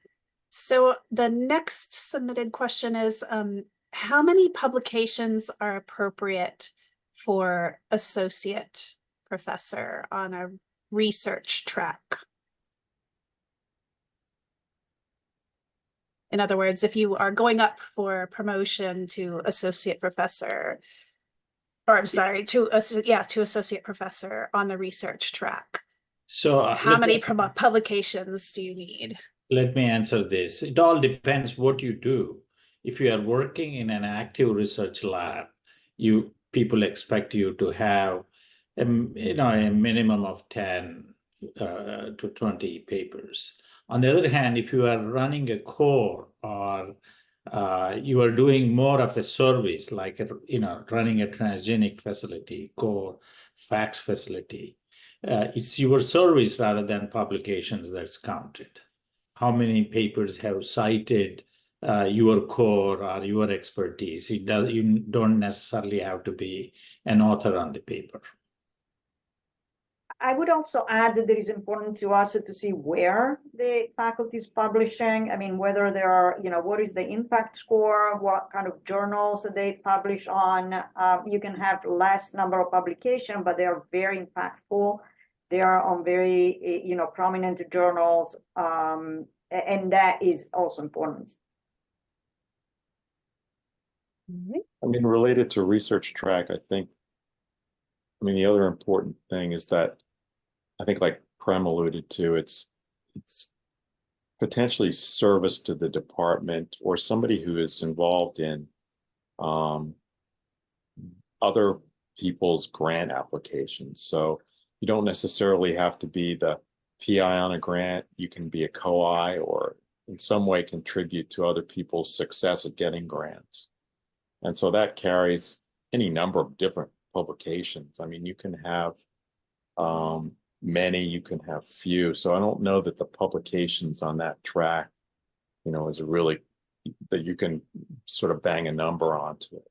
So the next submitted question is, how many publications are appropriate for associate professor on a research track? In other words, if you are going up for promotion to associate professor, or I'm sorry, to associate professor on the research track, So how many publications do you need? let me answer this. It all depends what you do. If you are working in an active research lab, people expect you to have a minimum of 10 to 20 papers. On the other hand, if you are running a core or you are doing more of a service, like running a transgenic facility, core fax facility, it's your service rather than publications that's counted. How many papers have cited your core or your expertise? You don't necessarily have to be an author on the paper. I would also add that it is important to us to see where the faculty is publishing. I mean, whether there are, what is the impact score, what kind of journals they publish on. You can have less number of publications, but they are very impactful. They are on very, prominent journals, and that is also important. I mean, related to research track, the other important thing is that I think, like Prem alluded to, it's potentially service to the department or somebody who is involved in other people's grant applications. So you don't necessarily have to be the PI on a grant. You can be a co-I or in some way contribute to other people's success at getting grants. And so that carries any number of different publications. I mean, you can have many, you can have few. So I don't know that the publications on that track, is really that you can sort of bang a number onto it.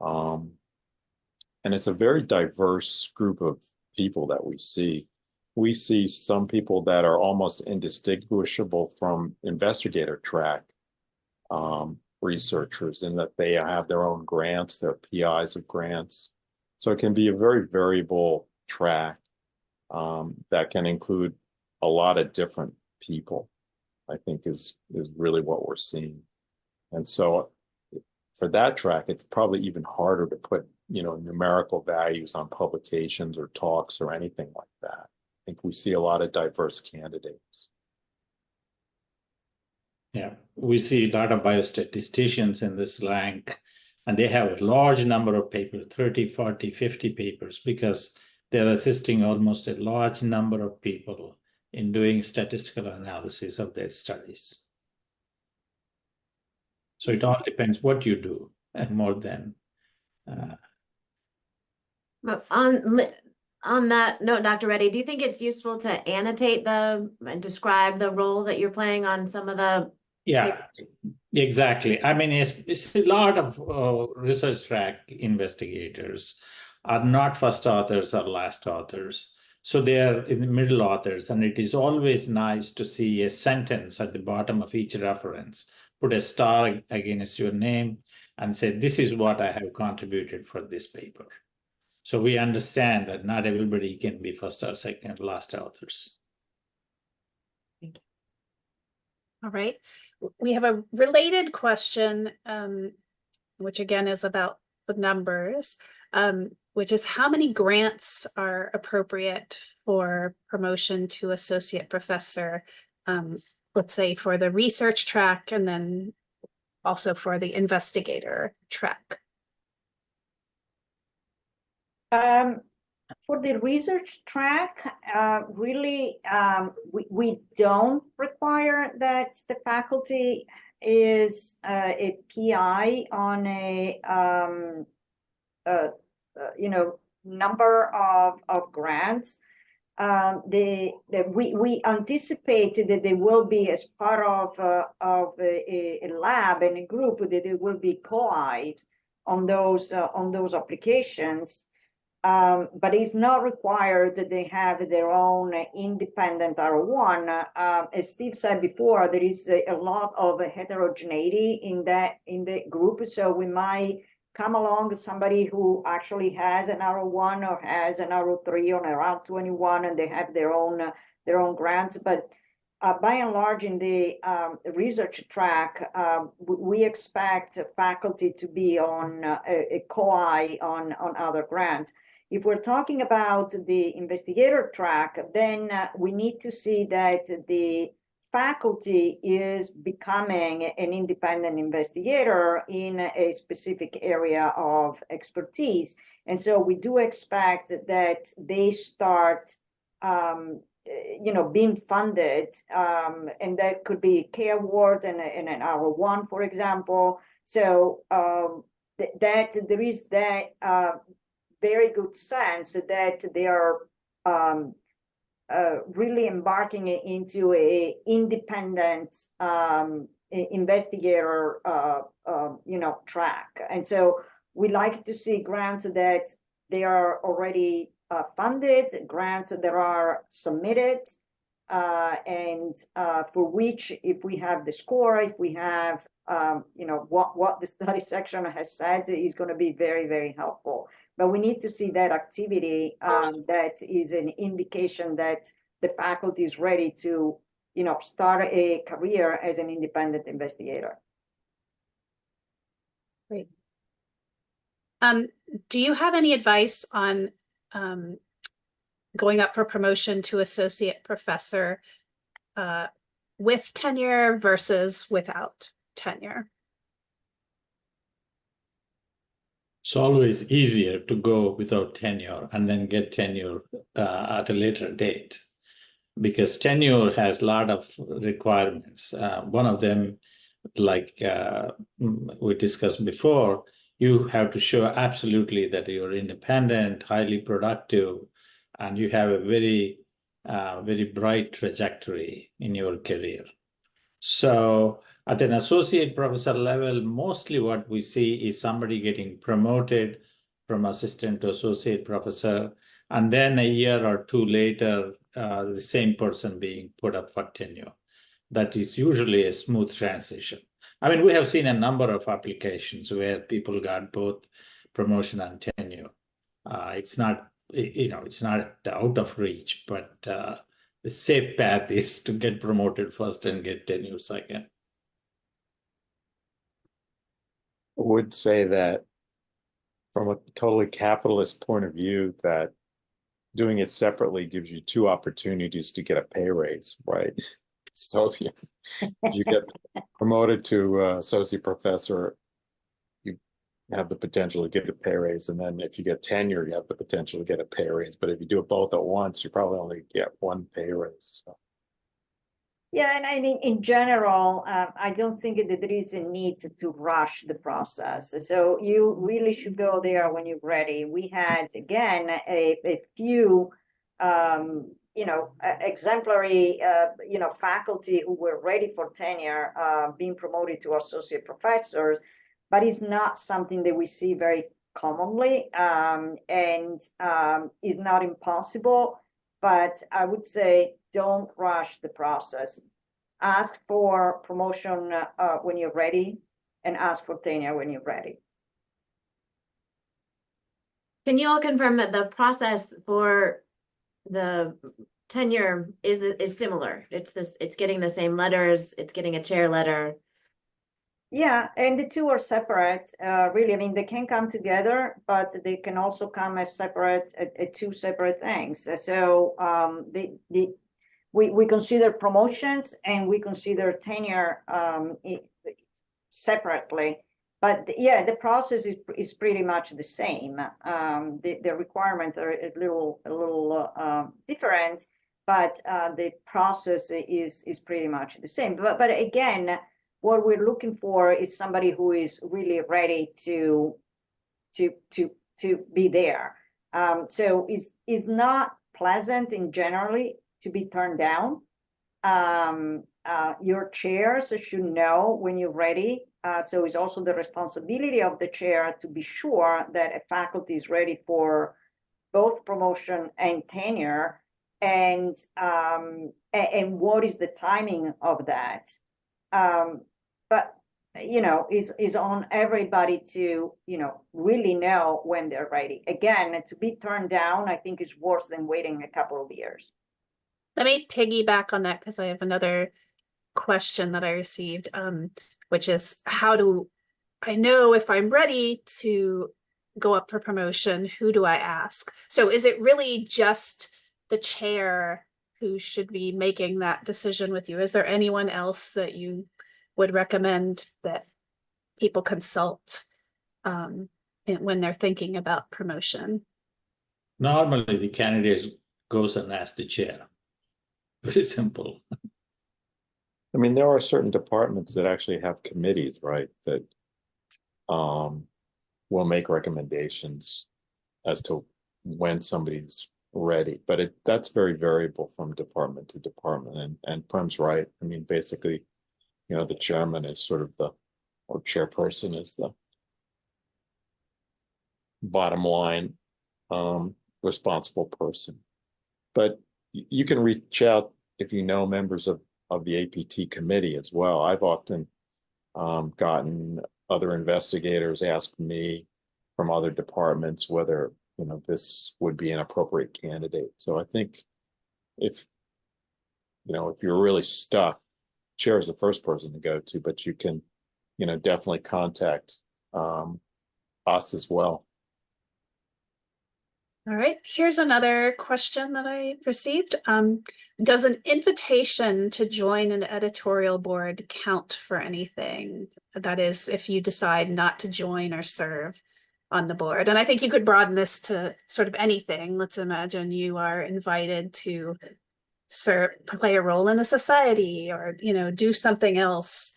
And it's a very diverse group of people that we see. We see some people that are almost indistinguishable from investigator track researchers in that they have their own grants, they're PIs of grants. So it can be a very variable track. that can include a lot of different people, I think is really what we're seeing. And so for that track, it's probably even harder to put, numerical values on publications or talks or anything like that. I think we see a lot of diverse candidates. Yeah, we see a lot of biostatisticians in this rank, and they have a large number of papers, 30, 40, 50 papers, because they're assisting almost a large number of people in doing statistical analysis of their studies. So it all depends what you do more than. But on that note, Dr. Reddy, do you think it's useful to annotate and describe the role that you're playing on some of the Yeah, papers? exactly. I mean, it's a lot of research track investigators are not first authors or last authors. So they are in the middle authors, and it is always nice to see a sentence at the bottom of each reference. Put a star against your name and say, this is what I have contributed for this paper. So we understand that not everybody can be first or second, last authors. All right. We have a related question, which again is about the numbers, which is how many grants are appropriate for promotion to associate professor, let's say for the research track and then also for the investigator track? For the research track, really, we don't require that the faculty is a PI on a number of grants. We anticipate that they will be as part of a lab and a group that they will be co-eyed on those applications. But it's not required that they have their own independent R1. As Steve said before, there is a lot of heterogeneity in the group. So we might come along with somebody who actually has an R1 or has an R03 or around 21, and they have their own grants. But by and large, in the research track, we expect faculty to be on a co-eye on other grants. If we're talking about the investigator track, then we need to see that the faculty is becoming an independent investigator in a specific area of expertise. And so we do expect that they start being funded, and that could be K awards and an R1, for example. So that there is that very good sense that they are really embarking into a independent investigator, track. And so we like to see grants that they are already funded, grants that are submitted, and for which, if we have the score, if we have what the study section has said, is going to be very, very helpful. But we need to see that activity that is an indication that the faculty is ready to, start a career as an independent investigator. Great. Do you have any advice on going up for promotion to associate professor with tenure versus without tenure? It's always easier to go without tenure and then get tenure at a later date, because tenure has a lot of requirements. One of them, like we discussed before, you have to show absolutely that you're independent, highly productive, and you have a very, very bright trajectory in your career. So at an associate professor level, mostly what we see is somebody getting promoted from assistant to associate professor, and then a year or two later, the same person being put up for tenure. That is usually a smooth transition. I mean, we have seen a number of applications where people got both promotion and tenure. It's not it's not out of reach, but the safe path is to get promoted first and get tenure second. I would say that from a totally capitalist point of view, that doing it separately gives you two opportunities to get a pay raise, right? So if you get promoted to associate professor, you have the potential to get a pay raise. And then if you get tenure, you have the potential to get a pay raise. But if you do it both at once, you probably only get one pay raise. So. Yeah, and I mean, in general, I don't think that there is a need to rush the process. So you really should go there when you're ready. We had, again, a few, exemplary, faculty who were ready for tenure, being promoted to associate professors, but it's not something that we see very commonly, and is not impossible. But I would say don't rush the process. Ask for promotion when you're ready, and ask for tenure when you're ready. Can you all confirm that the process for the tenure is similar? It's getting the same letters, it's getting a chair letter. Yeah, and the two are separate, really. I mean, they can come together, but they can also come as separate, two separate things. So we consider promotions and we consider tenure separately. But yeah, the process is pretty much the same. The requirements are a little different, but the process is pretty much the same. But again, what we're looking for is somebody who is really ready to be there. So is not pleasant in generally to be turned down. Your chairs should know when you're ready. So it's also the responsibility of the chair to be sure that a faculty is ready for both promotion and tenure, and what is the timing of that. But is on everybody to really know when they're ready. Again, to be turned down, I think is worse than waiting a couple of years. Let me piggyback on that because I have another question that I received, which is, how do I know if I'm ready to go up for promotion? Who do I ask? So is it really just the chair who should be making that decision with you? Is there anyone else that you would recommend that people consult when they're thinking about promotion? Normally, the candidate goes and asks the chair. Very simple. I mean, there are certain departments that actually have committees, right, that will make recommendations as to when somebody's ready. But that's very variable from department to department. And Prem's right. I mean, basically, the chairman is sort of or chairperson is the bottom line responsible person. But you can reach out if you know members of the APT committee as well. I've often gotten other investigators ask me from other departments whether this would be an appropriate candidate. So I think if you're really stuck, chair is the first person to go to, but you can definitely contact us as well. All right, here's another question that I received. Does an invitation to join an editorial board count for anything? That is, if you decide not to join or serve on the board. And I think you could broaden this to sort of anything. Let's imagine you are invited to play a role in a society or, do something else.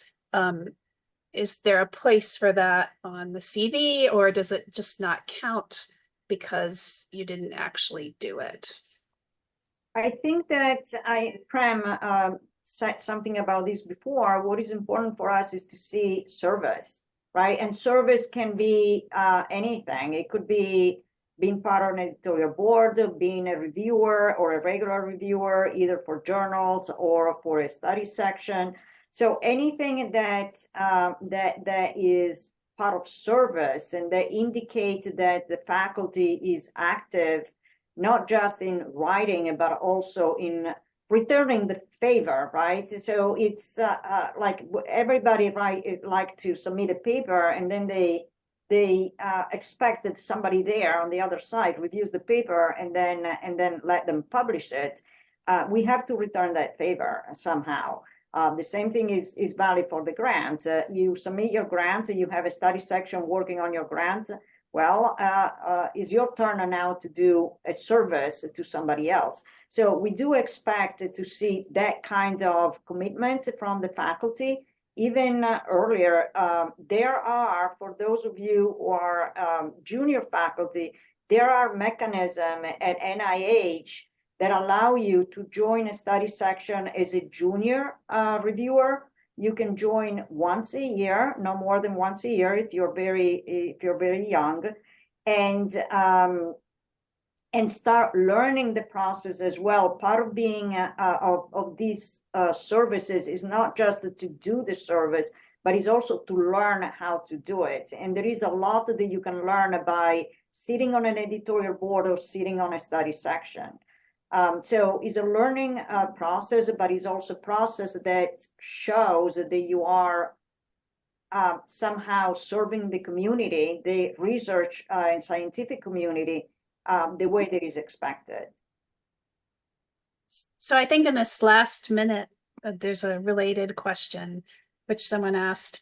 Is there a place for that on the CV, or does it just not count because you didn't actually do it? I think that Prem said something about this before. What is important for us is to see service, right? And service can be anything. It could be being part of an editorial board, being a reviewer or a regular reviewer, either for journals or for a study section. So anything that is part of service and that indicates that the faculty is active not just in writing, but also in returning the favor, right? So it's like everybody like to submit a paper, and then they expect that somebody there on the other side reviews the paper and then let them publish it. We have to return that favor somehow. The same thing is valid for the grant. You submit your grant, you have a study section working on your grant. Well, it's your turn now to do a service to somebody else. So we do expect to see that kind of commitment from the faculty. Even earlier, there are, for those of you who are junior faculty, there are mechanisms at NIH that allow you to join a study section as a junior reviewer. You can join once a year, no more than once a year if you're very young, and start learning the process as well. Part of being of these services is not just to do the service, but is also to learn how to do it. And there is a lot that you can learn by sitting on an editorial board or sitting on a study section. So it's a learning process, but it's also a process that shows that you are somehow serving the community, the research and scientific community, the way that is expected. So I think in this last minute, there's a related question, which someone asked,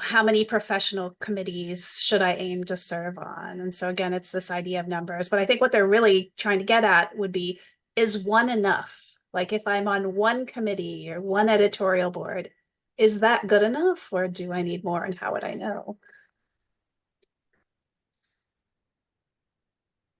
how many professional committees should I aim to serve on? And so again, it's this idea of numbers, but I think what they're really trying to get at would be, is one enough? Like if I'm on one committee or one editorial board, is that good enough, or do I need more, and how would I know?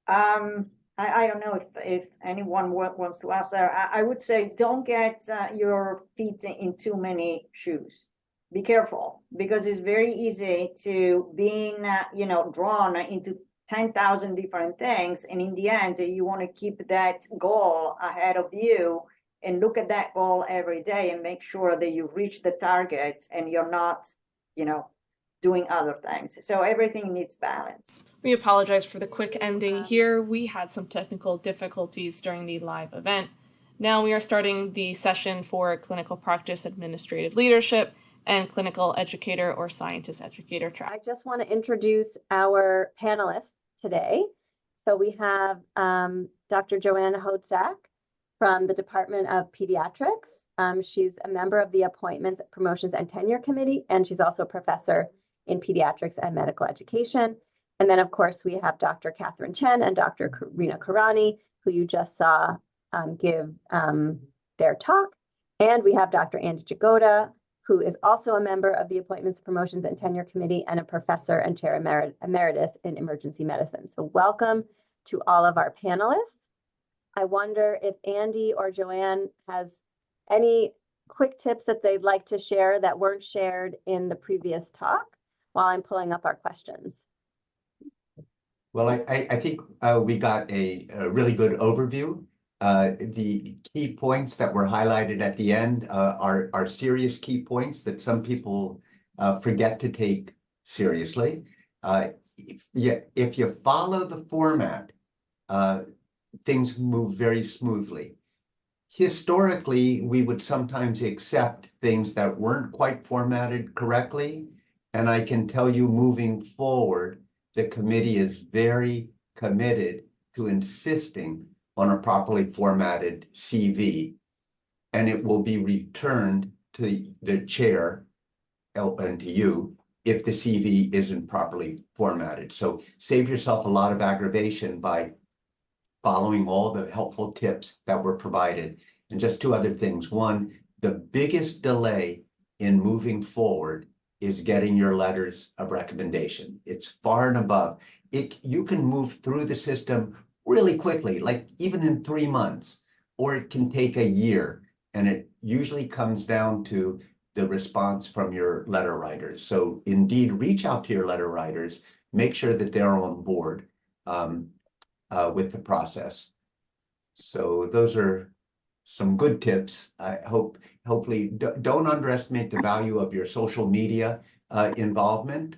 I don't know if anyone wants to ask that. I would say don't get your feet in too many shoes. Be careful, because it's very easy to being drawn into 10,000 different things, and in the end you want to keep that goal ahead of you and look at that goal every day and make sure that you reach the target and you're not doing other things. So everything needs balance. We apologize for the quick ending here. We had some technical difficulties during the live event. Now we are starting the session for clinical practice administrative leadership and clinical educator or scientist educator track. I just want to introduce our panelists today. So we have Dr. Joanna Hotzak from the Department of Pediatrics. She's a member of the Appointments, Promotions, and Tenure Committee, and she's also a professor in pediatrics and medical education. And then, of course, we have Dr. Catherine Chen and Dr. Rina Karani, who you just saw give their talk. And we have Dr. Andy Jagoda, who is also a member of the Appointments, Promotions, and Tenure Committee and a professor and chair emeritus in emergency medicine. So welcome to all of our panelists. I wonder if Andy or Joanne has any quick tips that they'd like to share that weren't shared in the previous talk while I'm pulling up our questions. Well, I think we got a really good overview. The key points that were highlighted at the end are serious key points that some people forget to take seriously. If you follow the format, things move very smoothly. Historically, we would sometimes accept things that weren't quite formatted correctly. And I can tell you, moving forward, the committee is very committed to insisting on a properly formatted CV, and it will be returned to the chair and to you if the CV isn't properly formatted. So save yourself a lot of aggravation by following all the helpful tips that were provided. And just two other things. One, the biggest delay in moving forward is getting your letters of recommendation. It's far and above. You can move through the system really quickly, like even in 3 months, or it can take a year. And it usually comes down to the response from your letter writers. So indeed, reach out to your letter writers, make sure that they're on board with the process. So those are some good tips. I hopefully don't underestimate the value of your social media involvement.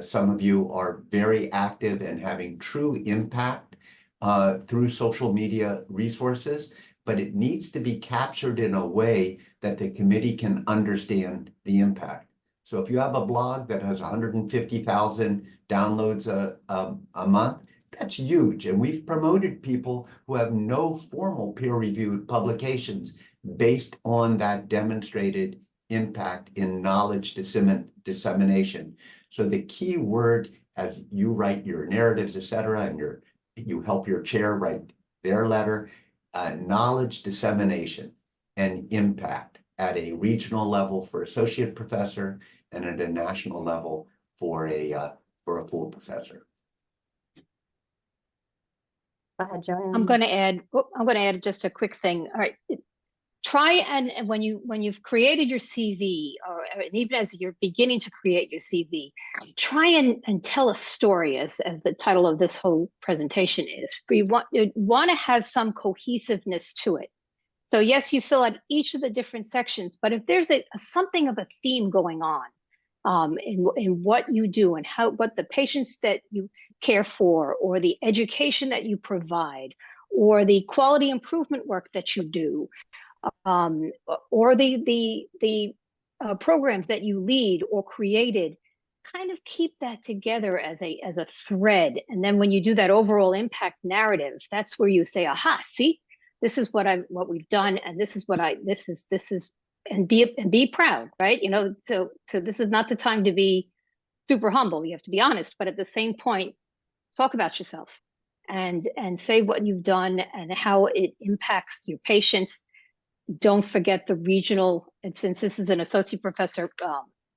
Some of you are very active and having true impact through social media resources, but it needs to be captured in a way that the committee can understand the impact. So if you have a blog that has 150,000 downloads a month, that's huge. And we've promoted people who have no formal peer-reviewed publications based on that demonstrated impact in knowledge dissemination. So the key word, as you write your narratives, et cetera, and you help your chair write their letter, knowledge dissemination and impact at a regional level for associate professor and at a national level for a full professor. Go ahead, Joanne. I'm going to add just a quick thing. All right. Try and when you've created your CV, or even as you're beginning to create your CV, try and tell a story, as the title of this whole presentation is. You want to have some cohesiveness to it. So yes, you fill out each of the different sections, but if there's something of a theme going on in what you do and what the patients that you care for, or the education that you provide, or the quality improvement work that you do, or the programs that you lead or created, kind of keep that together as a thread. And then when you do that overall impact narrative, that's where you say, aha, see, this is what we've done, and this is and be proud, right? So this is not the time to be super humble. You have to be honest, but at the same point, talk about yourself and say what you've done and how it impacts your patients. Don't forget the regional, and since this is an associate professor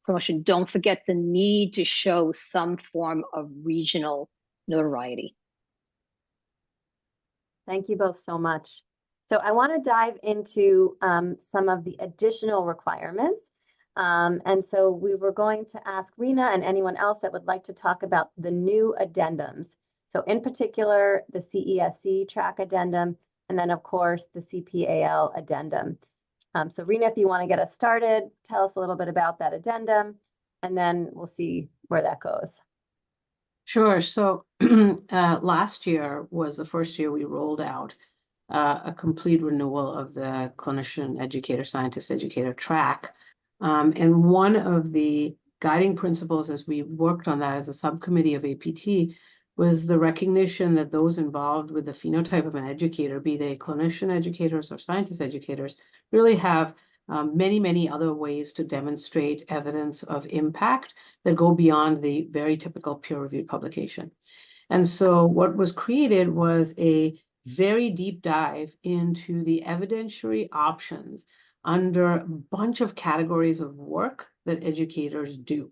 promotion, don't forget the need to show some form of regional notoriety. Thank you both so much. So I want to dive into some of the additional requirements. And so we were going to ask Rena and anyone else that would like to talk about the new addendums. So in particular, the CESC track addendum, and then of course the CPAL addendum. So Rena, if you want to get us started, tell us a little bit about that addendum, and then we'll see where that goes. Sure. So last year was the first year we rolled out a complete renewal of the clinician educator, scientist educator track. And one of the guiding principles as we worked on that as a subcommittee of APT was the recognition that those involved with the phenotype of an educator, be they clinician educators or scientist educators, really have many, many other ways to demonstrate evidence of impact that go beyond the very typical peer-reviewed publication. And so what was created was a very deep dive into the evidentiary options under a bunch of categories of work that educators do.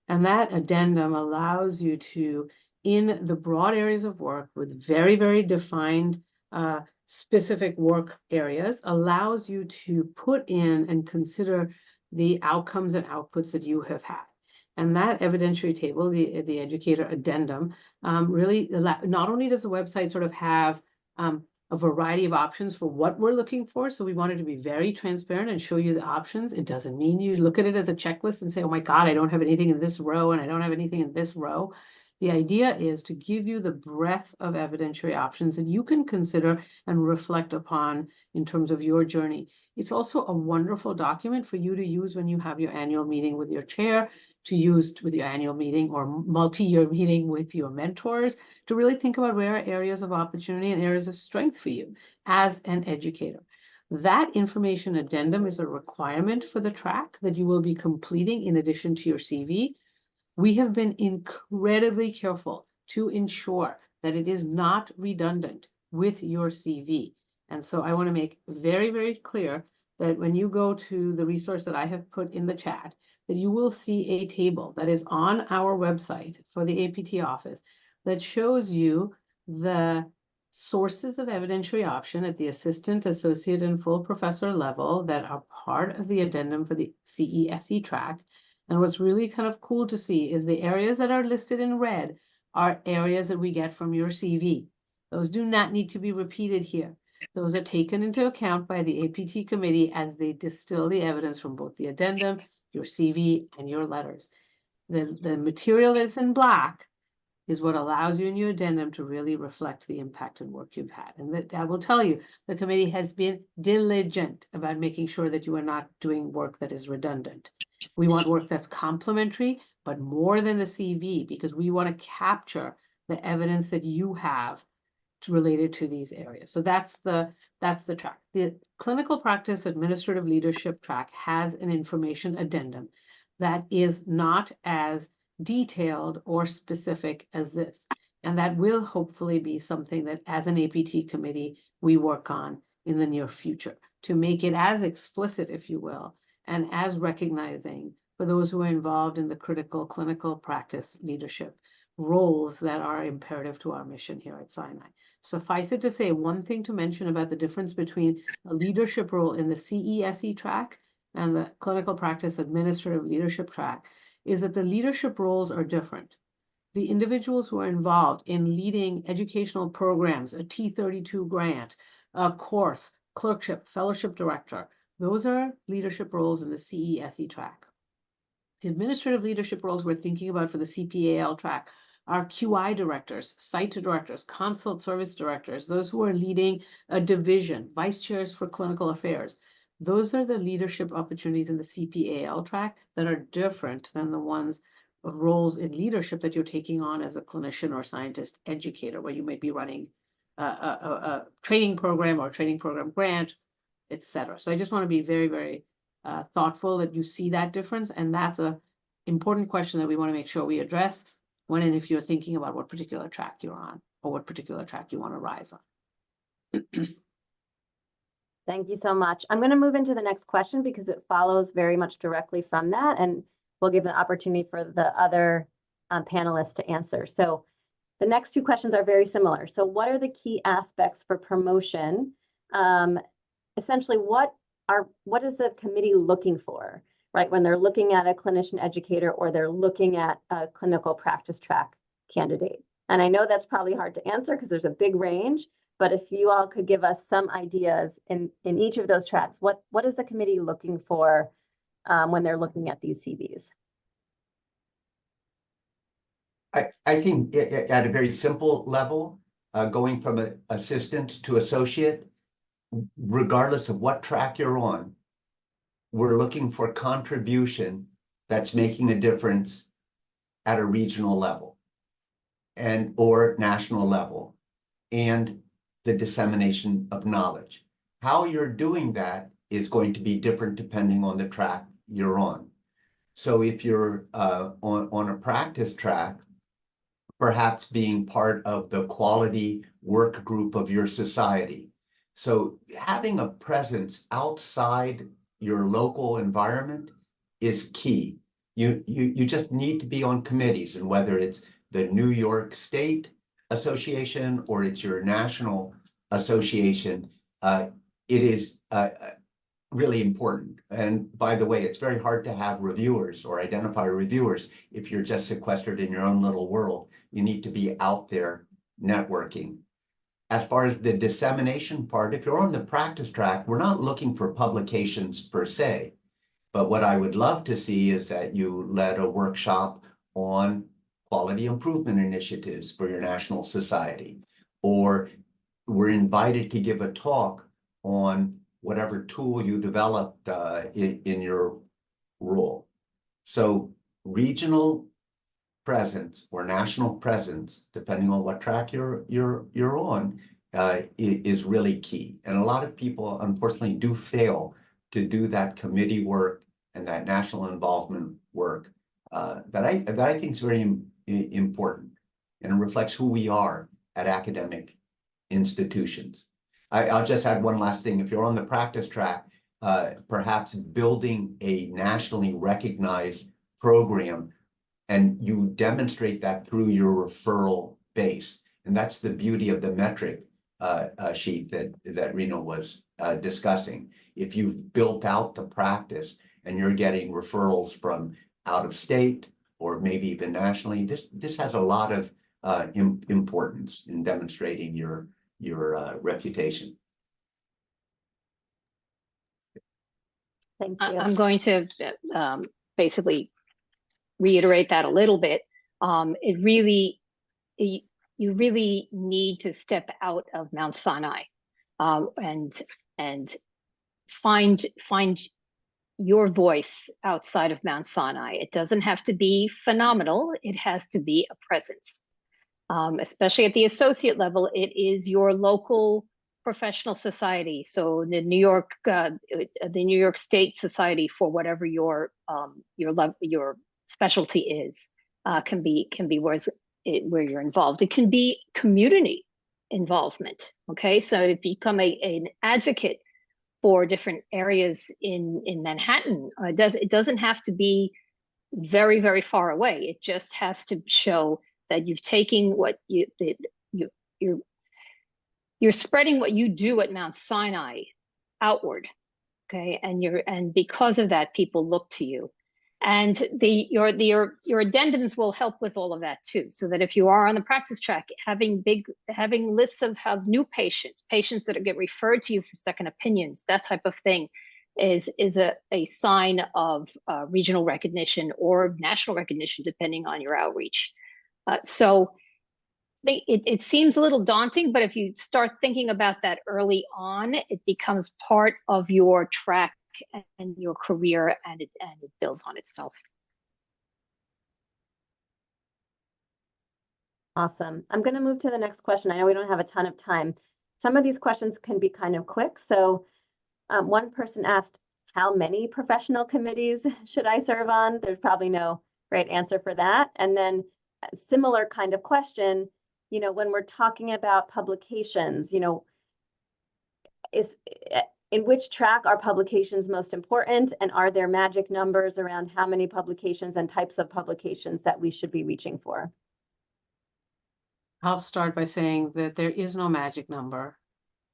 And that addendum allows you to, in the broad areas of work with very, very defined specific work areas, allows you to put in and consider the outcomes and outputs that you have had. And that evidentiary table, the educator addendum, really not only does the website sort of have a variety of options for what we're looking for. So we wanted to be very transparent and show you the options. It doesn't mean you look at it as a checklist and say, oh my God, I don't have anything in this row and I don't have anything in this row. The idea is to give you the breadth of evidentiary options that you can consider and reflect upon in terms of your journey. It's also a wonderful document for you to use when you have your annual meeting with your chair, to use with your annual meeting or multi-year meeting with your mentors, to really think about where are areas of opportunity and areas of strength for you as an educator. That information addendum is a requirement for the track that you will be completing in addition to your CV. We have been incredibly careful to ensure that it is not redundant with your CV. And so I want to make very, very clear that when you go to the resource that I have put in the chat, that you will see a table that is on our website for the APT office that shows you the sources of evidentiary option at the assistant, associate, and full professor level that are part of the addendum for the CESC track. And what's really kind of cool to see is the areas that are listed in red are areas that we get from your CV. Those do not need to be repeated here. Those are taken into account by the APT committee as they distill the evidence from both the addendum, your CV, and your letters. The material that's in black is what allows you in your addendum to really reflect the impact and work you've had. And that I will tell you, the committee has been diligent about making sure that you are not doing work that is redundant. We want work that's complementary, but more than the CV, because we want to capture the evidence that you have related to these areas. So that's the track. The clinical practice administrative leadership track has an information addendum that is not as detailed or specific as this. And that will hopefully be something that as an APT committee, we work on in the near future to make it as explicit, if you will, and as recognizing for those who are involved in the critical clinical practice leadership roles that are imperative to our mission here at Sinai. Suffice it to say, one thing to mention about the difference between a leadership role in the CESE track and the clinical practice administrative leadership track is that the leadership roles are different. The individuals who are involved in leading educational programs, a T32 grant, a course, clerkship, fellowship director, those are leadership roles in the CESE track. The administrative leadership roles we're thinking about for the CPAL track are QI directors, site directors, consult service directors, those who are leading a division, vice chairs for clinical affairs. Those are the leadership opportunities in the CPAL track that are different than the ones of roles in leadership that you're taking on as a clinician or scientist educator, where you might be running a training program or training program grant, etc. So I just want to be very, very thoughtful that you see that difference. And that's an important question that we want to make sure we address when and if you're thinking about what particular track you're on or what particular track you want to rise on. Thank you so much. I'm going to move into the next question because it follows very much directly from that, and we'll give the opportunity for the other panelists to answer. So the next two questions are very similar. So what are the key aspects for promotion? Essentially, what is the committee looking for, right? When they're looking at a clinician educator or they're looking at a clinical practice track candidate? And I know that's probably hard to answer because there's a big range, but if you all could give us some ideas in each of those tracks, what is the committee looking for when they're looking at these CVs? I think at a very simple level, going from an assistant to associate, regardless of what track you're on, we're looking for contribution that's making a difference at a regional level and or national level, and the dissemination of knowledge. How you're doing that is going to be different depending on the track you're on. So if you're on a practice track, perhaps being part of the quality work group of your society. So having a presence outside your local environment is key. You just need to be on committees, and whether it's the New York State Association or it's your national association, it is really important. And by the way, it's very hard to have reviewers or identify reviewers if you're just sequestered in your own little world. You need to be out there networking. As far as the dissemination part, if you're on the practice track, we're not looking for publications per se, but what I would love to see is that you led a workshop on quality improvement initiatives for your national society, or were invited to give a talk on whatever tool you developed in your role. So regional presence or national presence, depending on what track you're on, is really key. And a lot of people, unfortunately, do fail to do that committee work and that national involvement work that I think is very important, and it reflects who we are at academic institutions. I'll just add one last thing. If you're on the practice track, perhaps building a nationally recognized program, and you demonstrate that through your referral base. And that's the beauty of the metric sheet that Reno was discussing. If you've built out the practice and you're getting referrals from out of state or maybe even nationally, this has a lot of importance in demonstrating your reputation. Thank you. I'm going to basically reiterate that a little bit. It really you really need to step out of Mount Sinai, and find your voice outside of Mount Sinai. It doesn't have to be phenomenal. It has to be a presence. Especially at the associate level, it is your local professional society. So the New York State Society, for whatever your specialty is, can be where you're involved. It can be community involvement. Okay, so if you become an advocate for different areas in Manhattan, it doesn't have to be very, very far away. It just has to show that you've taken what you're spreading what you do at Mount Sinai outward. Okay, and because of that, people look to you. And your addendums will help with all of that too, so that if you are on the practice track, having lists of new patients that get referred to you for second opinions, that type of thing, is a sign of regional recognition or national recognition, depending on your outreach. So it seems a little daunting, but if you start thinking about that early on, it becomes part of your track and your career, and it builds on itself. Awesome. I'm going to move to the next question. I know we don't have a ton of time. Some of these questions can be kind of quick. So one person asked, how many professional committees should I serve on? There's probably no right answer for that. And then a similar kind of question, when we're talking about publications, in which track are publications most important, and are there magic numbers around how many publications and types of publications that we should be reaching for? I'll start by saying that there is no magic number.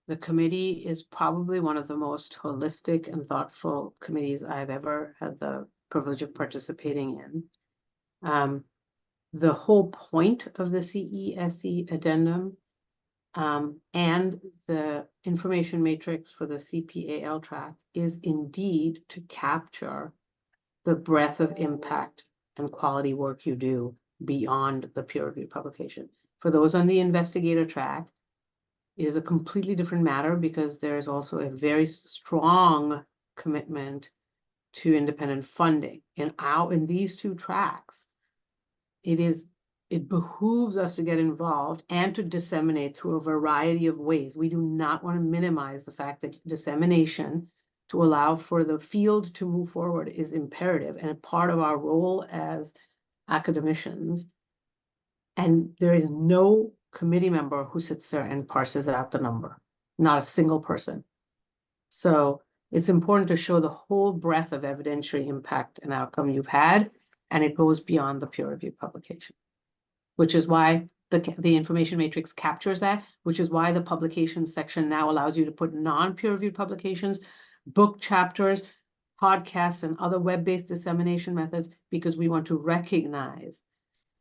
The committee is probably one of the most holistic and thoughtful committees I've ever had the privilege of participating in. The whole point of the CESE addendum and the information matrix for the CPAL track is indeed to capture the breadth of impact and quality work you do beyond the peer-reviewed publication. For those on the investigator track, it is a completely different matter, because there is also a very strong commitment to independent funding. In these two tracks, it behooves us to get involved and to disseminate through a variety of ways. We do not want to minimize the fact that dissemination to allow for the field to move forward is imperative and a part of our role as academicians. And there is no committee member who sits there and parses out the number, not a single person. So it's important to show the whole breadth of evidentiary impact and outcome you've had, and it goes beyond the peer-reviewed publication, which is why the information matrix captures that, which is why the publications section now allows you to put non-peer-reviewed publications, book chapters, podcasts, and other web-based dissemination methods, because we want to recognize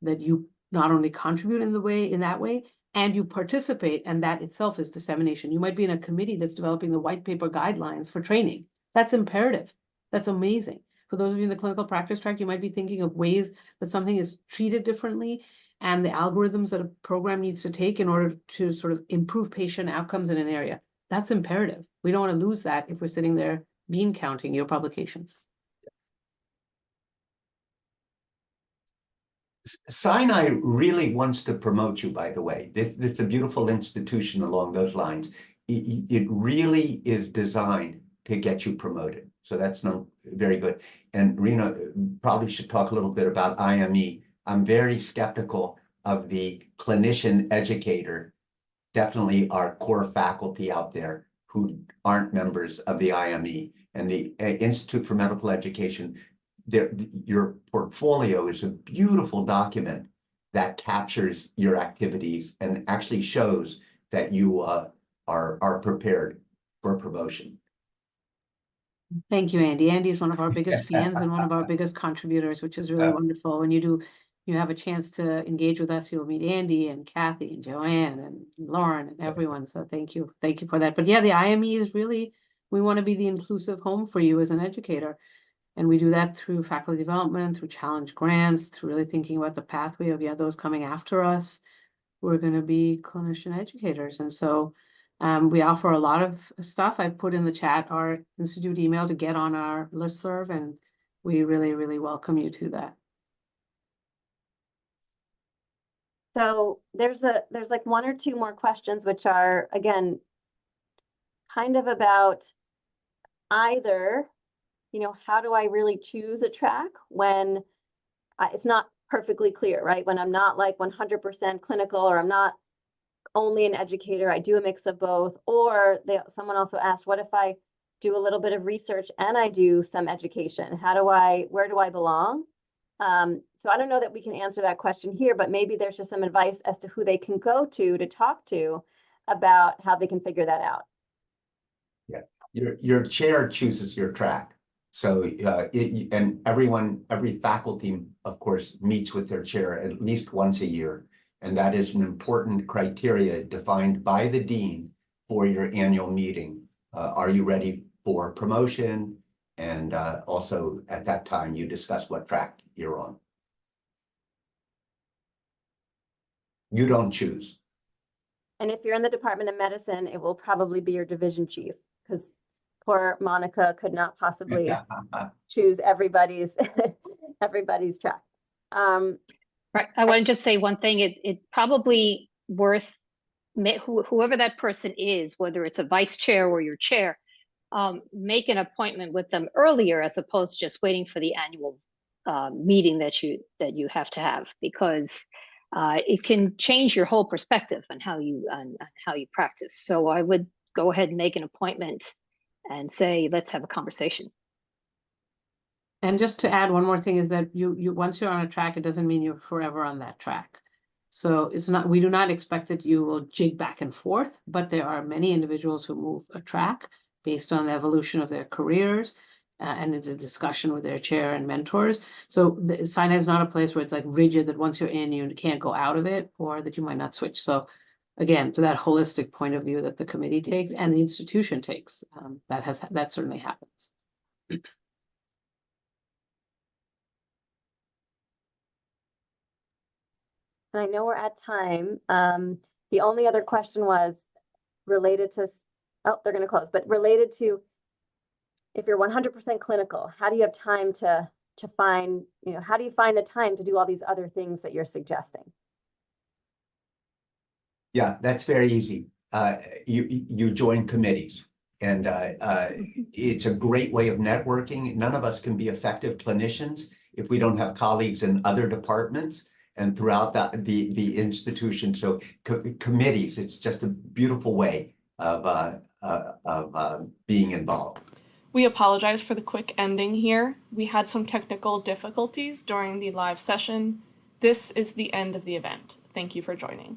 that you not only contribute in that way, and you participate, and that itself is dissemination. You might be in a committee that's developing the white paper guidelines for training. That's imperative. That's amazing. For those of you in the clinical practice track, you might be thinking of ways that something is treated differently and the algorithms that a program needs to take in order to sort of improve patient outcomes in an area. That's imperative. We don't want to lose that if we're sitting there bean counting your publications. Sinai really wants to promote you, by the way. This is a beautiful institution along those lines. It really is designed to get you promoted. So that's very good. And Rena probably should talk a little bit about IME. I'm very skeptical of the clinician educator, definitely our core faculty out there who aren't members of the IME and the Institute for Medical Education. Your portfolio is a beautiful document that captures your activities and actually shows that you are prepared for promotion. Thank you, Andy. Andy is one of our biggest fans and one of our biggest contributors, which is really wonderful. When you have a chance to engage with us, you'll meet Andy and Kathy and Joanne and Lauren and everyone. So thank you for that. But yeah, the IME is really, we want to be the inclusive home for you as an educator. And we do that through faculty development, through challenge grants, through really thinking about the pathway of those coming after us, who are going to be clinician educators. And so we offer a lot of stuff. I put in the chat our institute email to get on our listserv, and we really, really welcome you to that. So there's like one or two more questions, which are, again, kind of about either, how do I really choose a track when it's not perfectly clear, right? When I'm not like 100% clinical, or I'm not only an educator, I do a mix of both. Or someone also asked, what if I do a little bit of research and I do some education? Where do I belong? So I don't know that we can answer that question here, but maybe there's just some advice as to who they can go to talk to about how they can figure that out. Yeah, your chair chooses your track. So and every faculty, of course, meets with their chair at least once a year. And that is an important criteria defined by the dean for your annual meeting. Are you ready for promotion? And also at that time, you discuss what track you're on. You don't choose. And if you're in the Department of Medicine, it will probably be your division chief, because poor Monica could not possibly choose everybody's track. Right. I want to just say one thing. It's probably worth whoever that person is, whether it's a vice chair or your chair, make an appointment with them earlier, as opposed to just waiting for the annual meeting that you have to have, because it can change your whole perspective on how you practice. So I would go ahead and make an appointment and say, let's have a conversation. And just to add one more thing is that you once you're on a track, it doesn't mean you're forever on that track. So we do not expect that you will jig back and forth, but there are many individuals who move a track based on the evolution of their careers and in the discussion with their chair and mentors. So the Sinai is not a place where it's like rigid that once you're in, you can't go out of it, or that you might not switch. So again, to that holistic point of view that the committee takes and the institution takes, that certainly happens. I know we're at time. The only other question was related to, they're going to close, but related to, if you're 100% clinical, how do you have time to find, how do you find the time to do all these other things that you're suggesting? Yeah, that's very easy. You join committees, and it's a great way of networking. None of us can be effective clinicians if we don't have colleagues in other departments and throughout the institution. So committees, it's just a beautiful way of being involved. We apologize for the quick ending here. We had some technical difficulties during the live session. This is the end of the event. Thank you for joining.